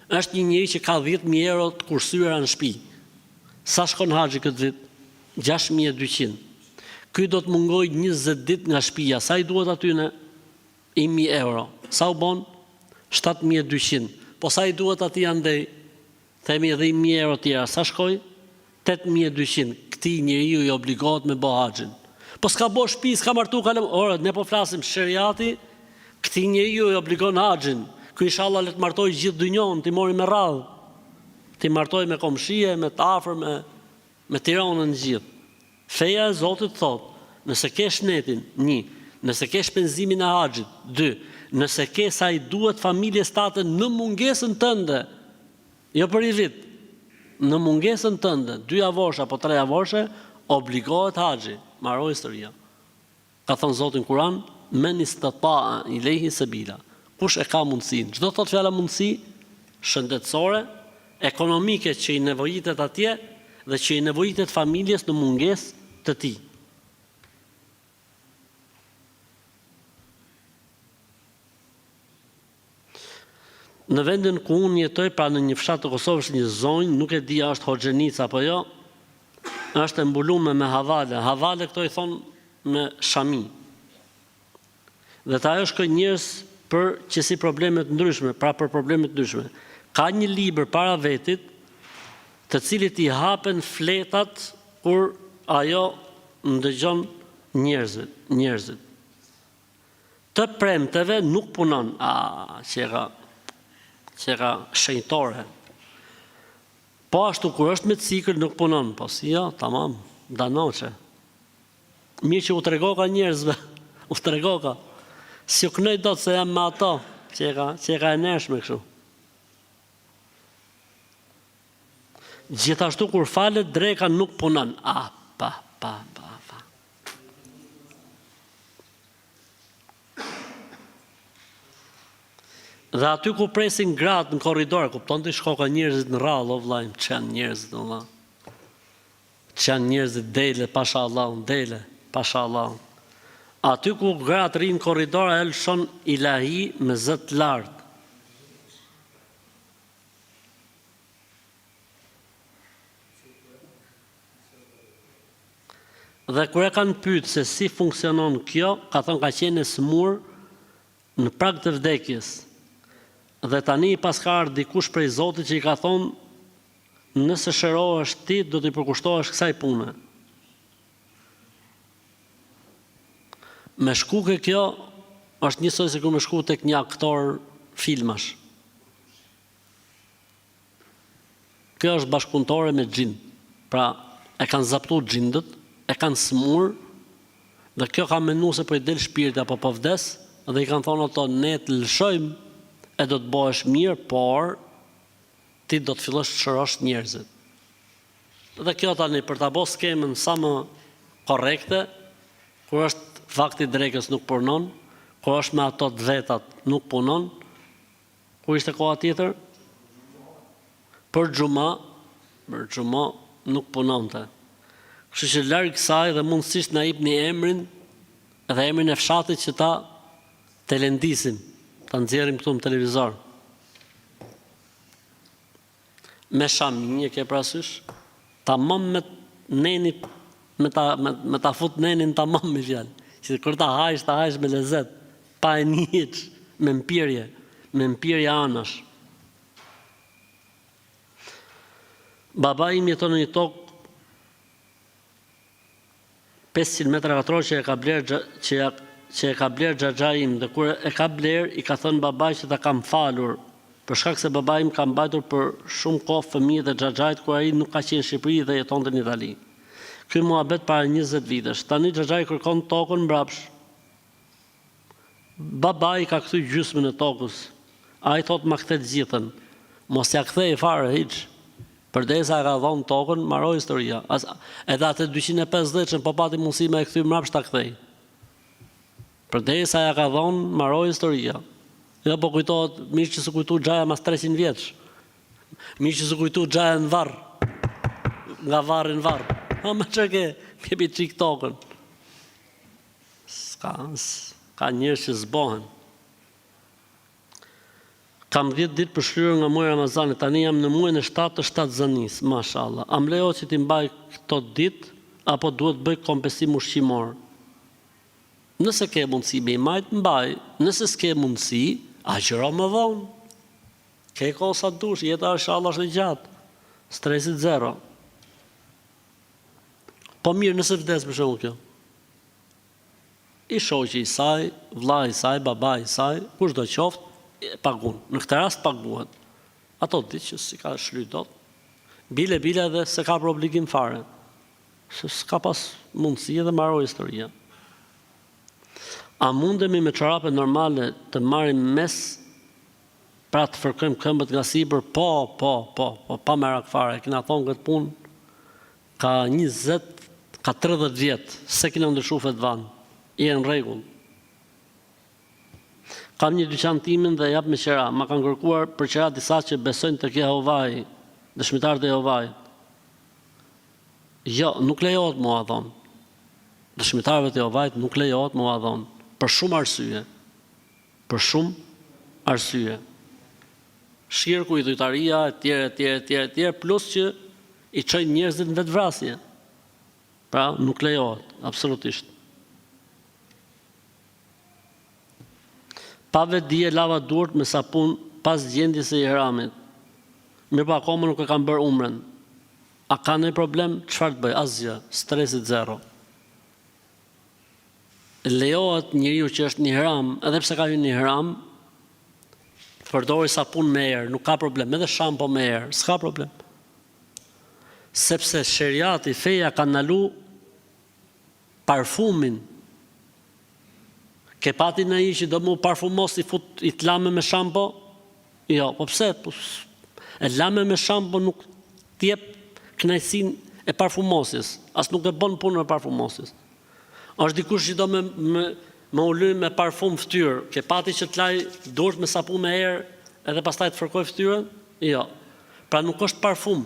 është një njeri që ka 10.000 euro të kursyera në shtëpi. Sa shkon haxhi këtë vit? 6.200. Ky do të mungoj 20 ditë nga shtëpia. Sa i duhet aty në 1.000 euro? Sa u bon? 7.200. Po sa i duhet aty andej? Themi edhe 1.000 euro tjera. Sa shkoj? 8.200. Këti njeriu i obligohet me bë haxhin. Po s'ka bo shtëpi, s'ka martu kalem. Ora, ne po flasim sheriati. Këti njeriu i obligon haxhin. Ky inshallah le të martoj gjithë dynjon, ti mori me radhë. Ti martoj me komshie, me të afër, me Tiranën gjithë. Feja e Zotit thot, nëse ke shnetin, 1, nëse ke shpenzimin e haxhit, 2, nëse ke sa i duhet familjes tate në mungesën tënde, jo për i vit, në mungesën tënde, 2 javoshe apo 3 javoshe, obligohet haxhi. Maro historia. Ka thënë Zoti në Kur'an, men istata'a ilayhi sabila. Kush e ka mundësinë? Çdo thot fjala mundësi shëndetësore, ekonomike që i nevojitet atje dhe që i nevojitet familjes në mungesë të tij. Në vendin ku unë jetoj, pra në një fshat të Kosovës, një zonjë, nuk e di a është Hoxhenica apo jo, është e mbuluar me havale. Havale këto i thonë me shami. Dhe ta ajo shkoj njerëz për që si problemet ndryshme, pra për problemet ndryshme. Ka një libër para vetit, të cilit i hapen fletat kur ajo ndëgjon njerëzit. Të premteve nuk punon. Qera shenjtore. Po ashtu kur është me cikël nuk punon. Po si jo, tamam, danoqe. Mirë që u tregoka njerëzve, u tregoka. Si u kënoj do të se jam me ato, që e ka e neshme kështu. Gjithashtu kur falet dreka nuk punon. Pa. Dhe aty ku presin gratë në korridor, kupton të shkoka njerëzit në rallë, o vlajmë, qenë njerëzit në la. Qenë njerëzit dele, pasha Allah, dele, pasha Allah. Aty ku gratë rinë korridor, e lëshon ilahi me zët lartë. Dhe kur e kanë pyet se si funksionon kjo, ka thonë ka qenë e smur në prag të vdekjes. Dhe tani pas ka ardhur dikush prej Zotit që i ka thonë, nëse shërohesh ti, do t'i përkushtohesh kësaj pune. Me shku ke kjo, është njësoj se kur me shku tek një aktor filmash. Kjo është bashkëpunëtore me xhin. Pra, e kanë zaptu xhindët, e kanë smur, dhe kjo ka menu se po i del shpirti apo po vdes, dhe i kanë thonë ato, ne të lëshojmë, e do të bëhesh mirë, por ti do të fillosh të shërosh njerëzit. Dhe kjo tani për ta bërë skemën sa më korrekte, kur është vakti drekës nuk punon, kur është me ato të vetat nuk punon, kur ishte koha tjetër? Për xhuma nuk punonte. Kështu që larg kësaj dhe mundësisht na jepni emrin dhe emrin e fshatit që ta telendisim, ta nxjerrim këtu në televizor. Me shaminje ke parasysh, tamam me neni, me ta fut nenin tamam me fjalë. Që kur ta hajsh me lezet, pa e njëç, me mpirje anash. Babai im jeton në një tokë 500 metra katror që e ka bler xhaxhai im, dhe kur e ka bler i ka thënë babai që ta kam falur, për shkak se babai im ka mbajtur për shumë kohë fëmijët e xhaxhait kur ai nuk ka qenë në Shqipëri dhe jetonte në Itali. Ky muhabet para 20 vitesh. Tani xhaxhai kërkon tokën mbrapsh. Babai ka kthy gjysmën e tokës. Ai thot ma kthet gjithën. Mos ja kthej fare hiç. Përdesa ka dhënë tokën, mbaroi historia. Edhe atë 250-shën po pati mundësi me e kthy mbrapsh ta kthej. Përdesa ja ka dhënë, mbaroi historia. Jo po kujtohet, mirë që s'u kujtu xhaja mas 300 vjeç. Mirë që s'u kujtu xhaja në varr. Nga varri në varr. Ma që ke, pjepi qik tokën. Ka njerëz që zbohen. Kam 10 ditë për shlyerje nga muaji Ramazanit, tani jam në muajin e 7 të shtatzanis, mashallah. A më lejohet që ti mbaj këto ditë, apo duhet bëj kompensim ushqimor? Nëse ke mundësi me i majt, mbaj. Nëse s'ke mundësi, agjëro më vonë. Ke kohë sa dush, jeta inshallah është e gjatë. Stresit zero. Po mirë, nëse vdes për shembull kjo. I shoqi i saj, vllai i saj, babai i saj, kushdo qoftë, pagun. Në këtë rast paguhet. Ato ditë që si ka shly dot. Bile dhe se ka për obligim fare. Se s'ka pas mundësi dhe mbaroi historia. A mundemi me çorape normale të marrim mes, pra të fërkojmë këmbët nga sipër? Po, pa merak fare. Kena thonë këtë punë ka 20, ka 30 vjetë, se kena ndryshu fetvan. I e në rregull. Kam një dyqan timin dhe jap me qera. Ma kanë kërkuar për qera disa që besojnë tek Jehovai, dëshmitarët e Jehovait. Jo, nuk lejohet mua thonë. Dëshmitarëve të Jehovait nuk lejohet mua thonë. Për shumë arsye. Për shumë arsye. Shirku, idhujtaria, etj, plus që i çojnë njerëzit në vetvrasje. Pra, nuk lejohet, absolutisht. Pa vetdije lava duart me sapun pas gjendjes së ihramit. Mirë pa akoma nuk e kam bërë umrën. A ka ndonjë problem? Çfarë të bëj? Asgjë, stresit zero. Lejohet njeriu që është në ihram, edhe pse ka hyrë në ihram, të përdori sapun me erë, nuk ka problem, edhe shampo me erë, s'ka problem. Sepse sheriati, feja ka ndalu parfumin. Ke pati në i që do mu parfumos i të lame me shampo? Jo, po pse? E lame me shampo nuk t'jep kënaqësinë e parfumosis, as nuk e bën punën e parfumosis. Është dikush që do me u lynë me parfum fytyrë, ke pati që t'laj duart me sapun me erë edhe pastaj të fërkoj fytyrën? Jo. Pra nuk është parfum.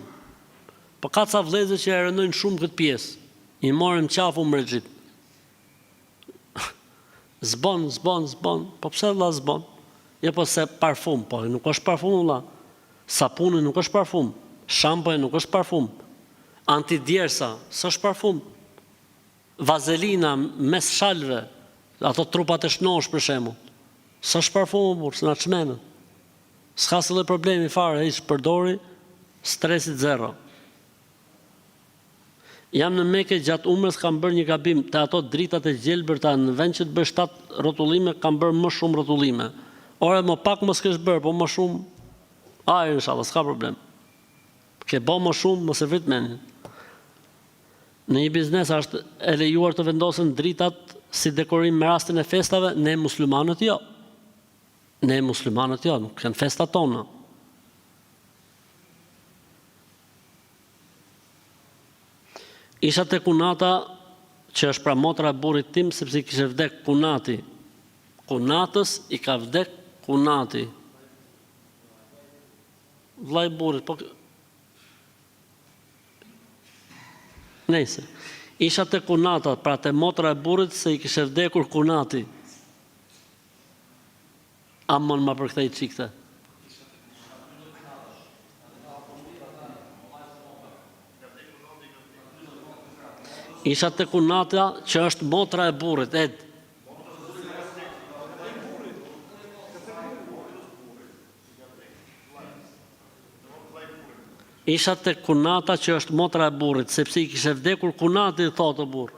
Po ka ca vëllezër që e rënojnë shumë këtë pjesë. I morën qafu mrexhit. Zbon, po pse vëlla zbon? Jo po se parfum, po nuk është parfum vëlla. Sapuni nuk është parfum, shampoja nuk është parfum. Antidjersa, s'është parfum. Vazelina mes shalve, ato trupat e shnosh për shembull. S'është parfum, por s'na çmendet. S'ka asnjë problemi fare, hiç përdori, stresit zero. Jam në Mekë gjatë umrës, kam bërë një gabim, te ato dritat e gjelbërta në vend që të bëj 7 rrotullime, kam bërë më shumë rrotullime. Ore më pak mos kesh bërë, po më shumë, inshallah, s'ka problem. Ke bë më shumë, mos e vrit mendin. Në një biznes është e lejuar të vendosen dritat si dekorim me rastin e festave, ne muslimanët jo. Nuk kanë festat tona. Isha te kunata që është pra motra e burrit tim, sepse i kishte vdek kunati. Kunatës i ka vdek kunati. Vllai burrit, po nejse. Isha te kunata, pra te motra e burrit se i kishte vdekur kunati. Amon ma përkthej çikte. Isha te kunata që është motra e burrit, Isha te kunata që është motra e burrit, sepse I kishe vdekur kunati, thotë burr.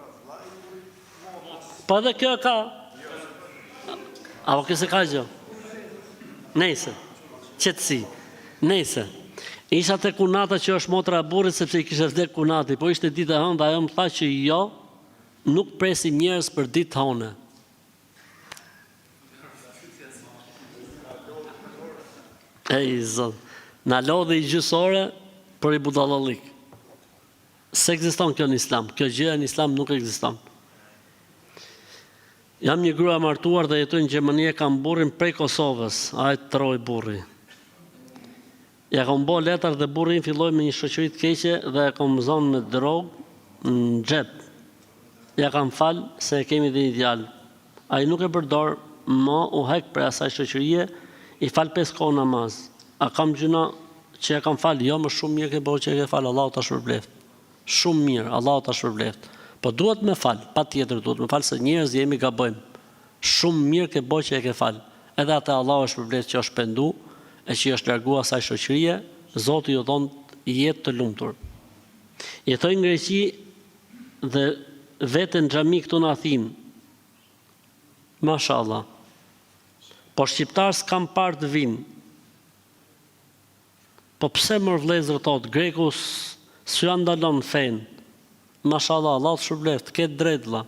Po edhe kjo ka. Apo këse ka gjë? Nejse. Qetësi. Nejse. Isha te kunata që është motra e burrit, sepse I kishe vdekur kunati, po ishte ditë e hënë, ajo më tha që jo, nuk presim njerëz për ditë hënë. Ej, zot. Na lodhi I gjysore për I budallallik. Se ekziston kjo në Islam. Kjo gjë në Islam nuk ekziston. Jam një grua martuar dhe jetoj në Gjermani, e kam burrin prej Kosovës, ai troj burri. Ja kam bo letër dhe burrin filloi me një shoqëri të keqe dhe e kam zonë me drogë në xhep. Ja kam fal se e kemi dhe një djalë. Ai nuk e përdor, më u hek për asaj shoqërie, I fal 5 kohë namaz. A kam gjuna që e kam fal? Jo, më shumë mirë ke bëu që e ke fal, Allahu ta shpërbleft. Shumë mirë, Allahu ta shpërbleft. Po duhet me fal, patjetër duhet me fal se njerëz jemi gabojmë. Shumë mirë ke bëu që e ke fal. Edhe atë Allahu është shpërbleft që është pendu e që është larguar asaj shoqërie, Zoti ju dhon jetë të lumtur. Jetoj në Greqi dhe vetë në xhami këtu në Athinë. Mashallah. Po shqiptar s'kam parë të vinë. Po pse mërë vlezër thotë, greku s'ja ndalon fenë. Mashallah, Allah të shpërbleft, ketë drejtëlla.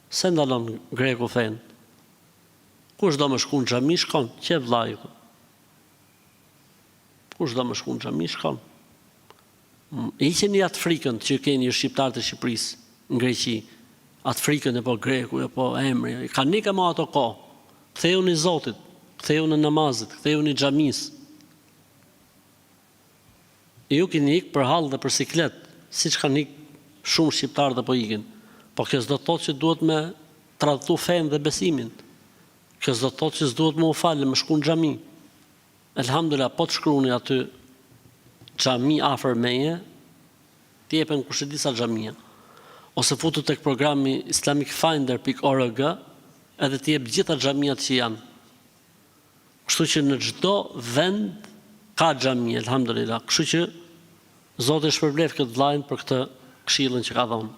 Se ndalon greku fenë? Kush do më shku në xhami shkon? Që vllai? Kush do më shku në xhami shkon? Hiqeni atë frikën që keni ju shqiptarët e Shqipërisë në Greqi. Atë frikën e po greku, e po emri. Ka nikë më ato kohë. Ktheu në Zotit, ktheu në namazit, ktheu në xhamis. Ju keni ikë për hall dhe për siklet, siç kanë ikë shumë shqiptarë dhe po ikin. Po kjo s'do të thotë që duhet me tradhtu fenë dhe besimin. Kjo s'do të thotë që s'duhet me u falë, me shku në xhami. Elhamdulillah, po të shkruani aty xhami afër meje, t'i jepen kush e di sa xhamia. Ose futu tek programi islamicfinder.org, edhe t'i jep gjitha xhamiat që janë. Kështu që në çdo vend ka xhami, elhamdulillah. Kështu që Zoti shpërblef këtë vllajën për këtë këshillën që ka dhënë.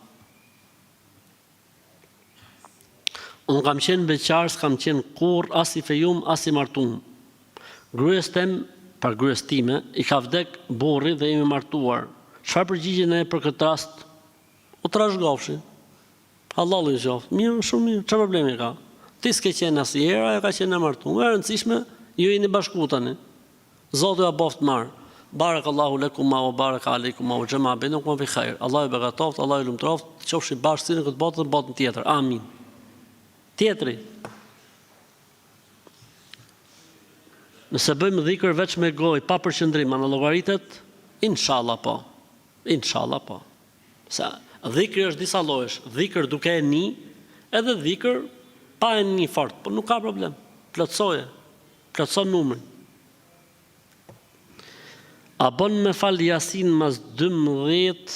Unë kam qenë beqar, s'kam qenë kurr as I fejum, as I martum. Gruas time, I ka vdek burri dhe jemi martuar. Çfarë përgjigjen e për këtë rast? U trashëgofshi. Hallalli qoftë. Mirë, shumë mirë. Çfarë problemi ka? Ti s'ke qenë asnjëherë, ajo ka qenë e martuar. E rëndësishme, ju jeni bashku tani. Zoti ja boft marr. Barakallahu lekum wa baraka aleikum wa jama bainakum fi khair. Allahu e begatoft, Allahu e lumtroft, qofshi bashkë në këtë botë dhe botën tjetër. Amin. Tjetri. Nëse bëjmë dhikër veç me gojë, pa përqendrim, në llogaritet, inshallah po. Inshallah po. Sa dhikri është disa llojesh. Dhikër duke e ni, edhe dhikër pa e ni fort, po nuk ka problem. Plotsoje. Plotson numrin. A bën me fal Yasin mas 12?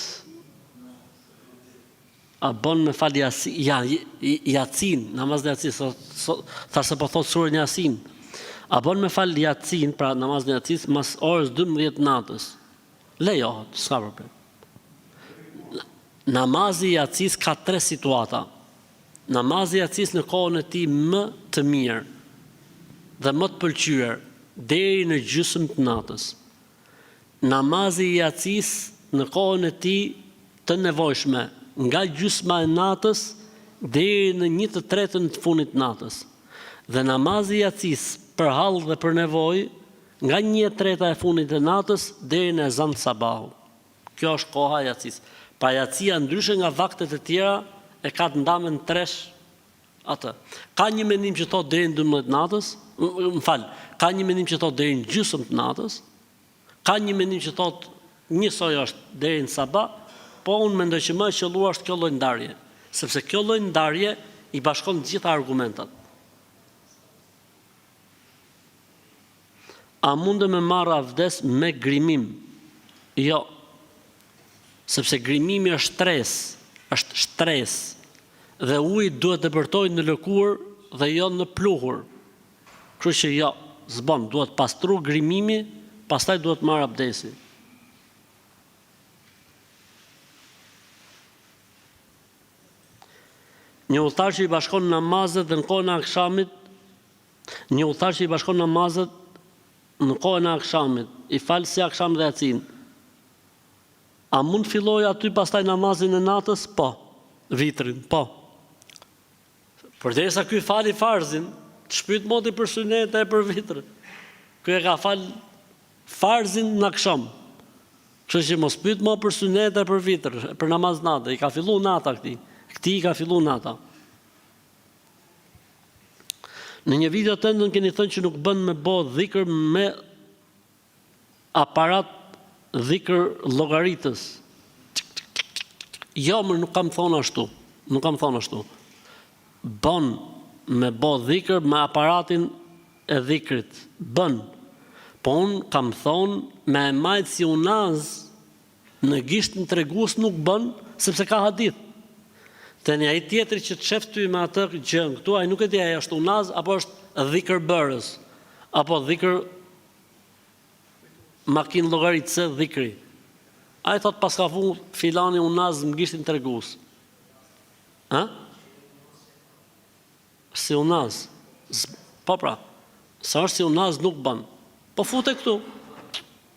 A bën me fal Yasin, namaz dhe Yasin, thasë po thot surën Yasin. A bën me fal Yasin, pra namaz dhe Yasin, mas orës 12 natës. Lejohet, s'ka problem. Namazi I Yasis ka 3 situata. Namazi I Yasis në kohën e tij më të mirë dhe më të pëlqyer deri në gjysmë të natës. Namazi I Yasis në kohën e tij të nevojshme nga gjysma e natës deri në 1/3 të fundit të natës. Dhe namazi I Yasis për hall dhe për nevojë nga 1/3 e fundit të natës deri në ezan të sabahut. Kjo është koha e Yasis. Pa Yasia ndryshe nga vaktet e tjera e ka të ndamë në tresh atë. Ka një mendim që thot deri në 12 natës, ka një mendim që thot deri në gjysmë të natës, ka një mendim që thot njësoj është deri në sabah, po unë mendoj që më e qelluar është kjo lloj ndarje, sepse kjo lloj ndarje I bashkon të gjitha argumentat. A mundë me marrë avdes me grimim? Jo. Sepse grimimi është stres, dhe uji duhet të përtoj në lëkur dhe jo në pluhur. Kështu që jo, zbon, duhet pastru grimimi, pastaj duhet marrë abdesi. Një udhëtar që i bashkon namazet dhe në kohën e akşamit, një udhëtar që i bashkon namazet në kohën e akşamit, i fal si akşam dhe yacin. A mund filloj aty pastaj namazin e natës? Po. Vitrin, po. Përderisa ky fali farzin, të shpyt moti për sunete e për vitr. Ky e ka fal farzin në akşam. Kështu që mos pyet më për sunete e për vitr, për namaz natë, i ka filluar nata këtij. Këtij i ka filluar nata. Në një video tëndën keni thënë që nuk bën me bë dhikr me aparat dhikr llogaritës. Jo, më nuk kam thonë ashtu. Nuk kam thonë ashtu. Bën me bë dhikr me aparatin e dhikrit. Bën. Po unë kam thonë me e majtë si unaz në gishtën tregues nuk bën, sepse ka hadith. Të një ai tjetri që të shef ty me atë gjën, këtu ai nuk e di ai është unaz apo është dhikr bërës, apo dhikr makinë llogaritëse dhikri. Ai thot pas ka fu filani unaz në gishtin tregues. Ha? Si unaz. Po pra. Sa është si unaz nuk bën. Po fute këtu.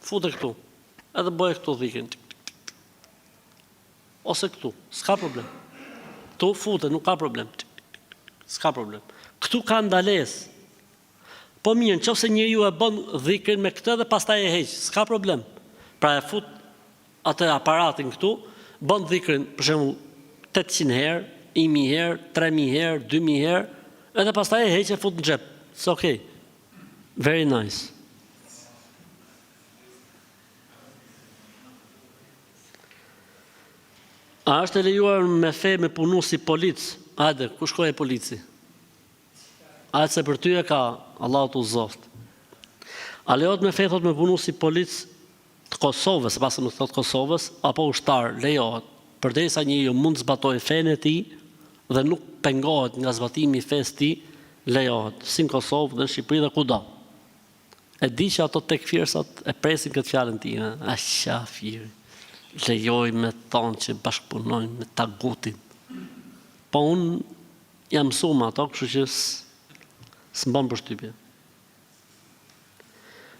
Fute këtu. Edhe bëje këtu dhikrin. Ose këtu. S'ka problem. Këtu fute, nuk ka problem. S'ka problem. Këtu ka ndalesë. Po mirë, nëse njeriu e bën dhikrin me këtë dhe pastaj e heq, s'ka problem. Pra e fut atë aparatin këtu, bën dhikrin për shembull 800 herë, 1000 herë, 3000 herë, 2000 herë, edhe pastaj e heq e fut në xhep. It's okay. Very nice. A është e lejuar me fe me punu si polic? Hajde, ku shkoj e polici? Hajde se për ty e ka, Allah të uzoft. A lejohet me fe thot me punu si polic të Kosovës, pasë më thot Kosovës, apo ushtar, lejohet. Përderisa njeriu mund zbatoj fenë e tij dhe nuk pengohet nga zbatimi i fesë tij, lejohet. Si në Kosovë dhe në Shqipëri dhe kudo. E di që ato tekfirsat e presin këtë fjalën time. A shafiri. Lejoj me thonë që bashkëpunojnë me tagutin. Po unë jam mësuar ato, kështu që s'mbon përshtypje.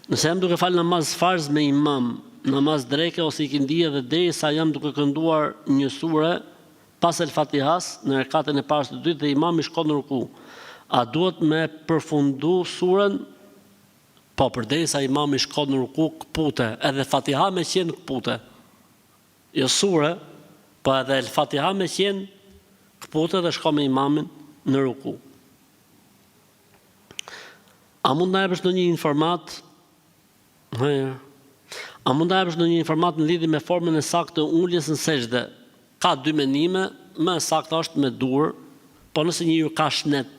Nëse jam duke falë namaz farz me imam, namaz dreke ose ikindije dhe derisa jam duke kënduar një sure pas El Fatihas në rekatën e parë të dytë dhe imami shkon në ruku, a duhet me përfundu surën? Po, përderisa imami shkon në ruku, këpute, edhe Fatiha me qenë këpute. Jo sure, po edhe El Fatiha me qenë këpute dhe shko me imamin në ruku. A mund na jepësh ndonjë informat? A mund na jepësh ndonjë informat në lidhje me formën e saktë të uljes në sejdë? Ka dy mendime, më e saktë është me dur, po nëse njeriu ka shnet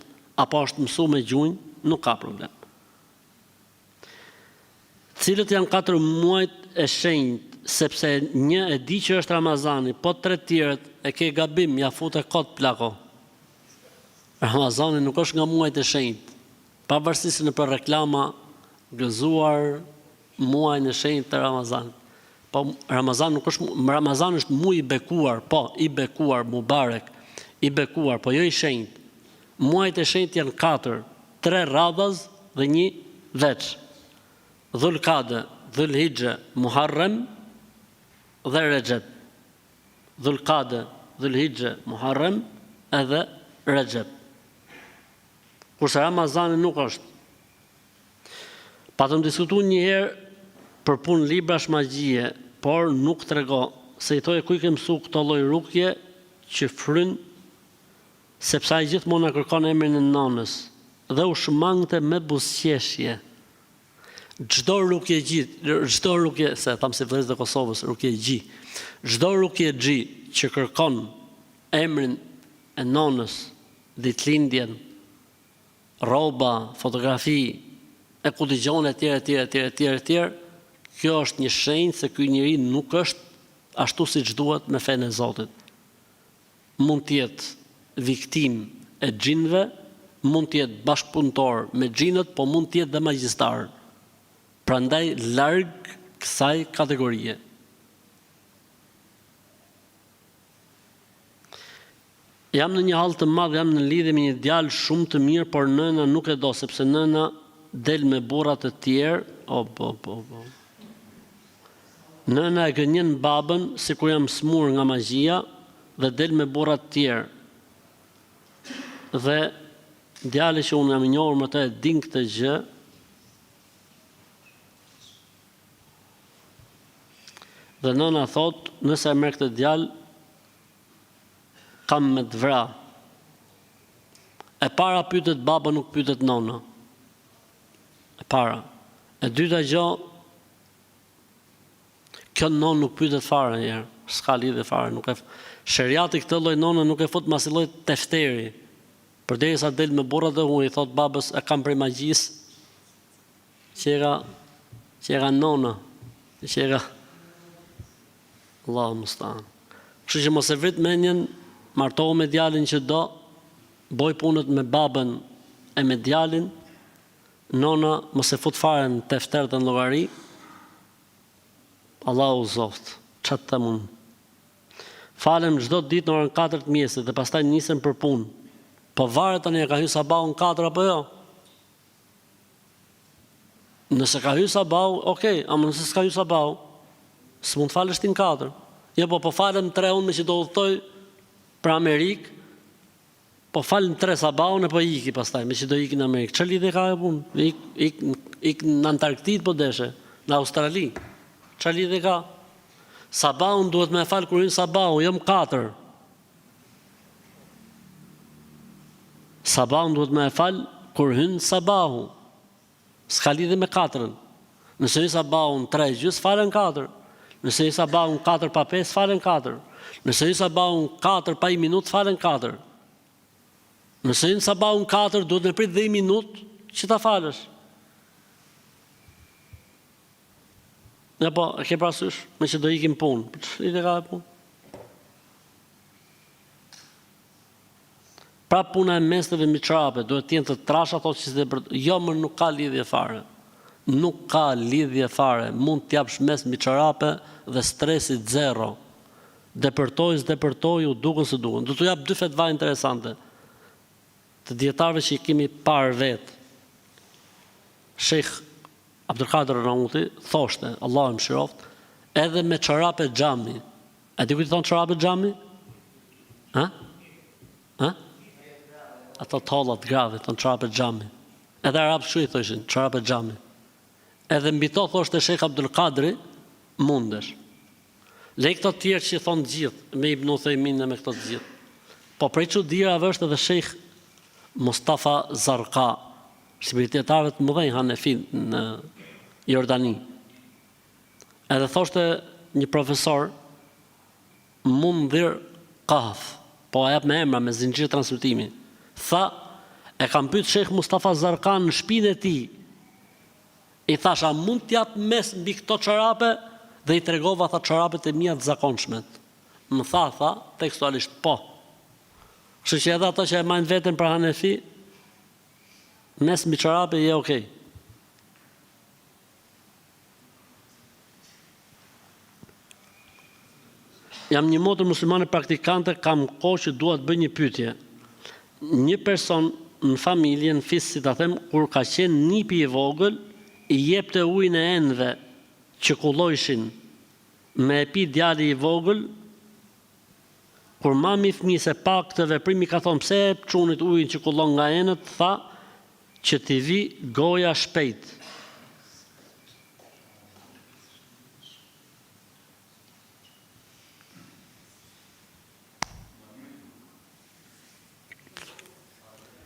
apo është mësuar me gjunjë, nuk ka problem. Cilët janë 4 muajt e shenjtë? Sepse një e di që është Ramazani, po 3 tjerët e ke gabim, ja fute kot plako. Ramazani nuk është nga muajt e shenjtë. Pavarësisht në për reklama gëzuar muajin e shenjtë të Ramazanit. Po Ramazan nuk është, Ramazan është muaj i bekuar, po i bekuar, mubarek, i bekuar, po jo i shenjtë. Muajt e shenjtë janë 4, 3 radhaz dhe 1 veç. Dhulkade, Dhulhijhe, Muharrem dhe Rejab. Dhulkade, Dhulhijhe, Muharrem edhe Rejab. Kurse Ramazani nuk është. Patëm diskutuar një herë për punë librash magjie, por nuk trego se i thoje ku i ke mësuar këto lloj rukje që fryn, sepse ai gjithmonë na kërkon emrin e nënës dhe u shmangte me buzëqeshje. Çdo rukje, se tham se vëllezërit e Kosovës, rukje gji. Çdo rukje gji që kërkon emrin e nonës, ditëlindjen, rroba, fotografi, e ku dëgjon etj, kjo është një shenjë se ky njeri nuk është ashtu siç duhet me fenë e Zotit. Mund të jetë viktim e xhinëve, mund të jetë bashkëpunëtor me xhinët, po mund të jetë dhe magjistar. Prandaj larg kësaj kategorie. Jam në një hall të madh, jam në lidhje me një djalë shumë të mirë, por nëna nuk e do sepse nëna del me burra të tjerë. Nëna e gënjen babën sikur jam smur nga magjia dhe del me burra të tjerë. Dhe djali që unë jam i njohur më të e din këtë gjë. Dhe nëna thot, nëse e merr këtë djalë, kam me të vra. E para pytet baba, nuk pytet nona. E para. E dyta gjë, kjo nonë nuk pytet fare njerë. S'ka lidhje fare. Sheriati këtë lloj nona nuk e fut mas i lloj tefteri. Përderisa del me burrat dhe unë i thot babës, e kam prej magjisë. Që era nona. Që era Allahu mustaan. Kështu që mos e vrit mendjen, martohu me djalin që do, boj punët me babën e me djalin, nona mos e fut fare në tefter dhe në llogari. Allahu zoft, çat të mund. Falem çdo ditë në orën 4 të mjesit dhe pastaj nisem për punë. Po varet tani ka hyrë sabahu në 4 apo jo? Nëse ka hyrë sabahu, okay, ama nëse s'ka hyrë sabahu, s'mund falesh ti në 4. Jo, po falem 3 unë me që do udhtoj për Amerikë, po falem 3 sabahun e po iki pastaj, me që do iki në Amerikë. Çfarë lidhje ka e punë? Ik në Antarktidë po deshe, në Australi. Çfarë lidhje ka? Sabahun duhet me fal kur hyn sabahu, jo më 4. Sabahun duhet me fal kur hyn sabahu. S'ka lidhje me 4-ën. Nëse hyn sabahun 3:30 falen 4. Nëse hyn sabahun 4 pa 5 falen 4. Nëse hyn sabahun 4 pa 1 minutë falen 4. Nëse hyn sabahun 4 duhet me prit 10 minutë që ta falësh. Ja po, e ke parasysh, me që do ikim punë. Ide ka punë. Pra puna e mesneve mbi çorape, duhet të jenë të trasha, thotë që jo më nuk ka lidhje fare. Nuk ka lidhje fare. Mund t'japsh mes mbi çorape dhe stresit zero. Depërtoj, u dukën se dukën. Do t'u jap 2 fetva interesante. Të dietarëve që i kemi parë vetë. Sheikh Abdulkader Ramauti thoshte, Allah më shiroft, edhe me çorape xhami. A di ku i thon çorape xhami? Ha? Ato tollat grave, thon çorape xhami. Edhe arab shu i thoshin, çorape xhami. Edhe mbi to thoshte Sheikh Abdulkadri, mundesh. Lej këto të tjerë që i thonë gjithë, me Ibn Uthejmin e me këto të gjithë. Po prej çudirave është edhe Sheikh Mustafa Zarqa, shqiptarëve të mëdhenj Hanefi në Jordani. Edhe thoshte një profesor, Mundhir Qaf, po e jap me emra me zinxhir transmetimi. Tha, e kam pyet Sheikh Mustafa Zarqa në shtëpinë e tij. I thash, a mund t'jap mes mbi këto çorape? Dhe i tregova, tha, çorapet e mia të zakonshmet. Më tha, tekstualisht, po. Kështu që edhe ato që e majnë veten për Hanefi, mes mbi çorape je okay. Jam një motër muslimane praktikante, kam kohë që dua të bëj një pyetje. Një person në familje, në fis, si ta them, kur ka qenë nipi i vogël, i jepte ujin e enëve që kullojshin me e pi djali i vogël, kur mami fëmijës e pa këtë veprim, i ka thonë, pse e çunit ujin që kullon nga enët, tha që t'i vi goja shpejt.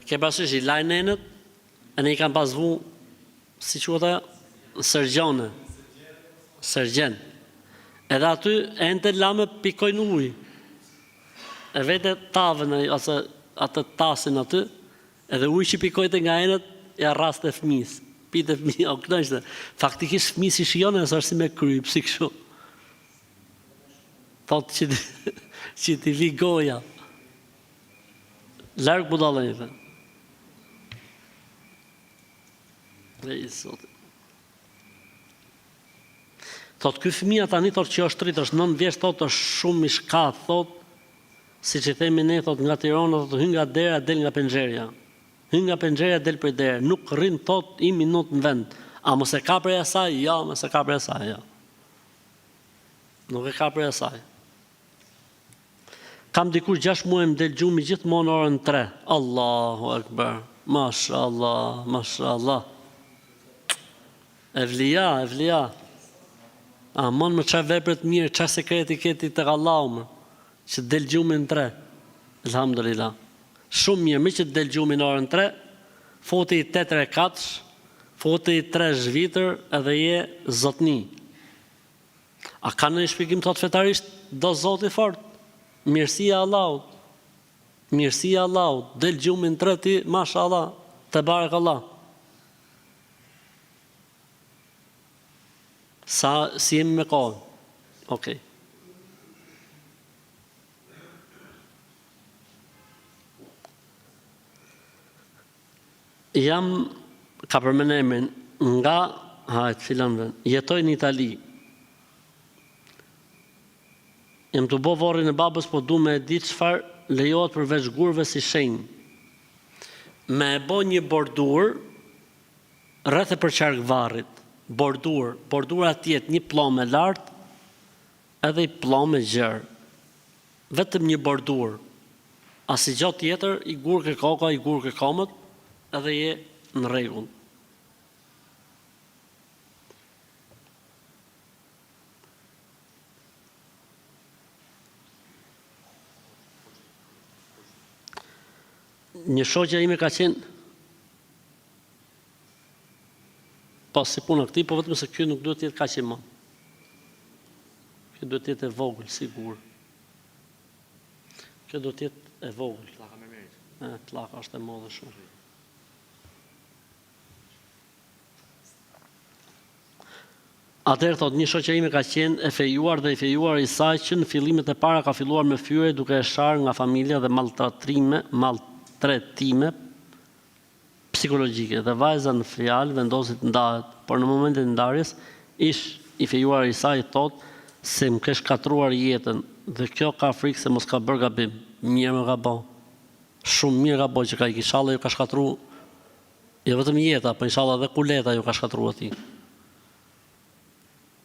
Ke pasysh i lajnë enët, e ne i kam pas vu, si që ata, sërgjone. Sërgjen. Edhe aty e në lame pikojnë ujë. E vete tavën, ose atë tasin aty, edhe ujë që pikojte nga enët, e arrast e fëmis. Pite fëmis, o knështe. Faktikisht fëmis i shione, nësë është si me kryp, si kështu. Thotë që ti vi goja. Largë budallën i thënë. Thotë, ky fëmija tani thotë që është rritë, është 9 vjeç, thotë është shumë i shkath, thotë, si që themi ne, thot nga Tirana, thot hyn nga dera, del nga penxherja. Hyn nga penxherja, del për derë. Nuk rrin thot i minut në vend. A mos e ka prej asaj? Ja, mos e ka prej asaj, ja. Nuk e ka prej asaj. Kam dikur 6 muaj më del gjumi gjithmonë orën 3. Allahu Akbar. Mashallah, mashallah. Evlia. A mon më çfarë vepret mirë, çfarë sekreti keti tek Allahu më, që del gjumi në 3. Elhamdulillah. Shumë mirë, më që del gjumi në orën 3, foti 8 rekatsh, foti 3 zhvitër edhe je zotni. A ka në shpjegim thot fetarisht, do zoti fort, mirësia Allahut, del gjumi në 3 ti, mashallah, te barek Allah. Si jemi me kohën? Okej. Jam, ka përmend emrin, nga, filan vend, jetoj në Itali. Jam të bo varrin e babës, po du me e di çfarë lejohet përveç gurëve si shenjë. Me e bo një bordur rreth e përqark varrit. Bordura tjetë një plomë e lartë edhe i plomë e gjerë. Vetëm një bordur. Asi gjatë tjetër, i gurë ke koka, i gurë ke komët, edhe je në rregull. Një shoqja ime ka qenë pas si puna këti, po vetëm se kjo nuk duhet tjetë ka që ma. Kjo duhet tjetë e vogël, sigur. Kjo duhet tjetë e vogël. Plaka me merit. Plaka është e modhe shumë. Atëherë thot, një shoqja ime ka qenë e fejuar dhe i fejuar i saj që në fillimet e para ka filluar me fyre duke e sharë nga familja dhe maltretime psikologjike dhe vajza në fjalë vendosit ndahet, por në momentin e ndarjes ish i fejuar i saj thot se më ke shkatruar jetën dhe kjo ka frikë se mos ka bërë gabim. Mirë më ka bo. Shumë mirë ka bo që ka i kishallah ju ka shkatru jo vetëm jeta, po inshallah dhe kuleta ju ka shkatru ati.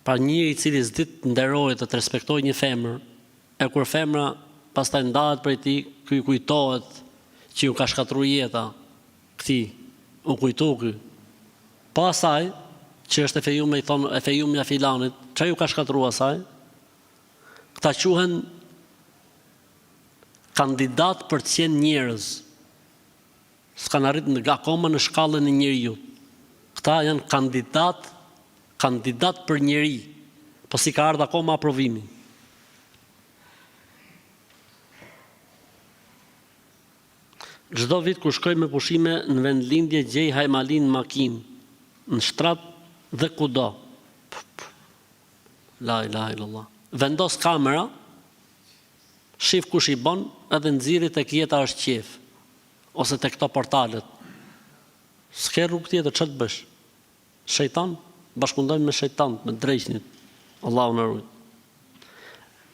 Pra njëri i cili s'dit nderojë të respektoj një femër, e kur femra pastaj ndahet prej tij, ky kujtohet që ju ka shkatru jeta, këti, u kujtu ky. Pasaj, që është e fejume, i thonë, e fejumja filanit, që ju ka shkatru asaj? Këta quhen kandidat për të qenë njerëz. S'kan arrit nga akoma në shkallën e njeriu. Këta janë kandidat për njeri, po si ka ardhur akoma aprovimi. Çdo vit kur shkoj me pushime në vendlindje gjej hajmalin në makinë, në shtrat dhe kudo. La ilaha illallah. Vendos kamera, shif kush i bon, edhe nxirri tek jeta është qef, ose tek këto portalet. S'ke rrugë tjetër, ç'të bësh? Shejtan, bashkundojnë me shejtan, me drejqnit. Allahu na ruaj.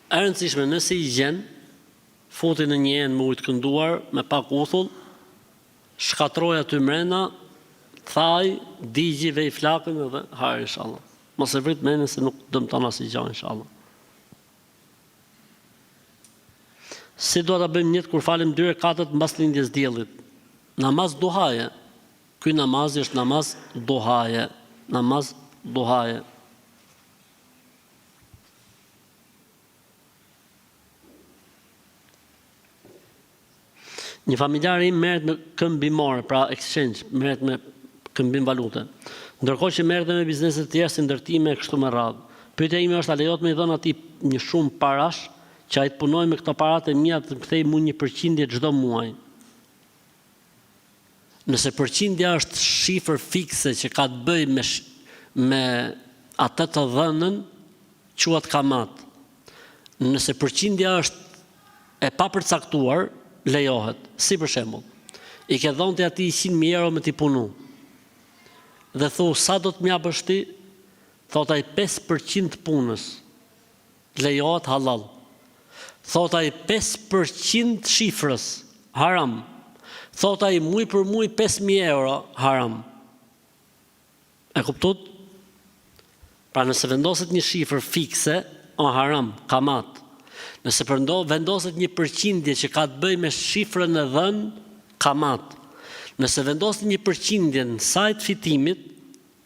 E rëndësishme, nëse i gjen, futi në një enë me ujë të kënduar, me pak uthull, shkatroj aty mrena, thaj, digji, vej flakën edhe hajë, inshallah. Mos e vrit mendin se nuk dëmton asnjë gjë, inshallah. Si do ta bëjmë njët kur falim 2 rekate mbas lindjes diellit? Namaz duhaje. Ky namaz është namaz duhaje. Namaz duhaje. Një familjar im merret me këmbimore, pra exchange, merret me këmbim valute. Ndërkohë që merret me biznese të tjera si ndërtime e kështu me radhë. Pyetja ime është a lejohet me i dhënë atij një shumë parash që ai të punojë me këto paratë e mia të kthej mua 1% çdo muaj. Nëse përqindja është shifër fikse që ka të bëjë me atë të dhënën, quhet kamat. Nëse përqindja është e papërcaktuar, lejohet. Si për shembull, i ke dhënë ti atij 100.000 euro me t'i punu. Dhe thu, sa do të m'japësh ti? Thot ai 5% të punës. Lejohet halal. thot ai 5% shifrës, haram. Thot ai muj për muj 5.000 euro, haram. E kuptot? Pra nëse vendoset një shifër fikse, o haram, kamat. Nëse vendoset një përqindje që ka të bëj me shifrën e dhënë, kamat. Nëse vendoset një përqindje në sajt fitimit,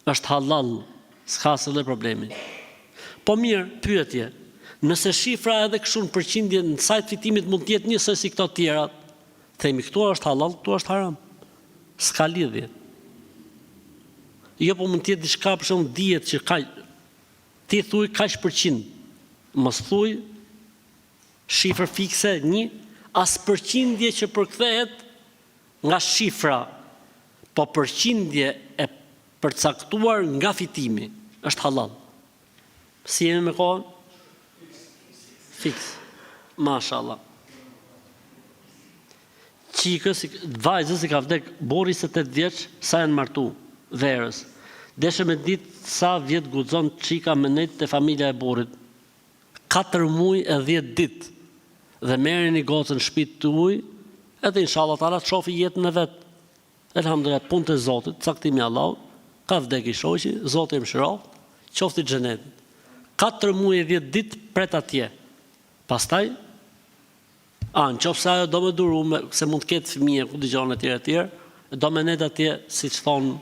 është halal, s'ka asnjë problemi. Po mirë, pyetje. Nëse shifra edhe kështu në përqindje në sajt fitimit mund të jetë njësoj si këto tjerat, themi këtu është halal, këtu është haram. S'ka lidhje. Jo, po mund të jetë diçka për shembull dihet që ka ti thuj kaq përqind. Mos thuj shifër fikse 1, as përqindje që përkthehet nga shifra, po përqindje e përcaktuar nga fitimi, është halal. Si jemi me kohën? Fiks. Mashallah. Qikës, vajzës i ka vdek bori 28 vjeç, sa janë martu, verës. Deshe me ditë sa vjet guxon qika me nejtë të familja e borit. 4 muaj e 10 ditë. Dhe merrin një gocën shtëpitë tuaj, edhe inshallah taala të shofi jetën e vet. Elhamdulillah, punë të Zotit, caktimi i Allahut, ka vdek i shoqi, Zoti më shëroft, qofti në xhenet. 4 muaj e 10 ditë pret atje. Pastaj, nëse ajo do me duru, se mund të ketë fëmijë, ku dëgjon etj, do me net atje, siç thon,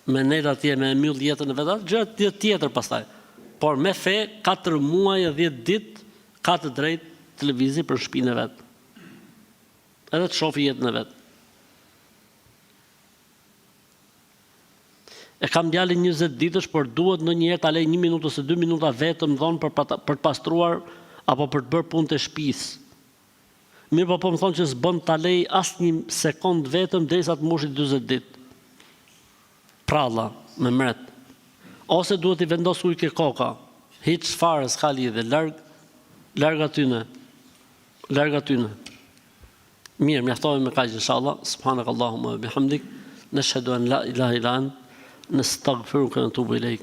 me net atje me mbyll jetën e vet, gjë tjetër pastaj. Por me fe, 4 muaj e 10 ditë ka të drejtë televizi për shtëpinë e vet. Edhe të shohë jetën e vet. E kam djalin 20 ditësh, por duhet ndonjëherë ta lej 1 minutë ose 2 minuta vetëm dhon për të pastruar apo për të bërë punë të shtëpisë. Mirë, po më thonë që s'bën ta lej asnjë sekond vetëm derisa të mbushit 40 ditë. Pralla, me mret. Ose duhet i vendos ujë ke koka. Hiç fare s'ka lidhje, larg atyne. Larg atyne. Mirë, mjaftohemi me kaq inshallah. Subhanakallahumma wa bihamdik, nashhadu an la ilaha illa ant, nastaghfiruka wa natubu ilaik.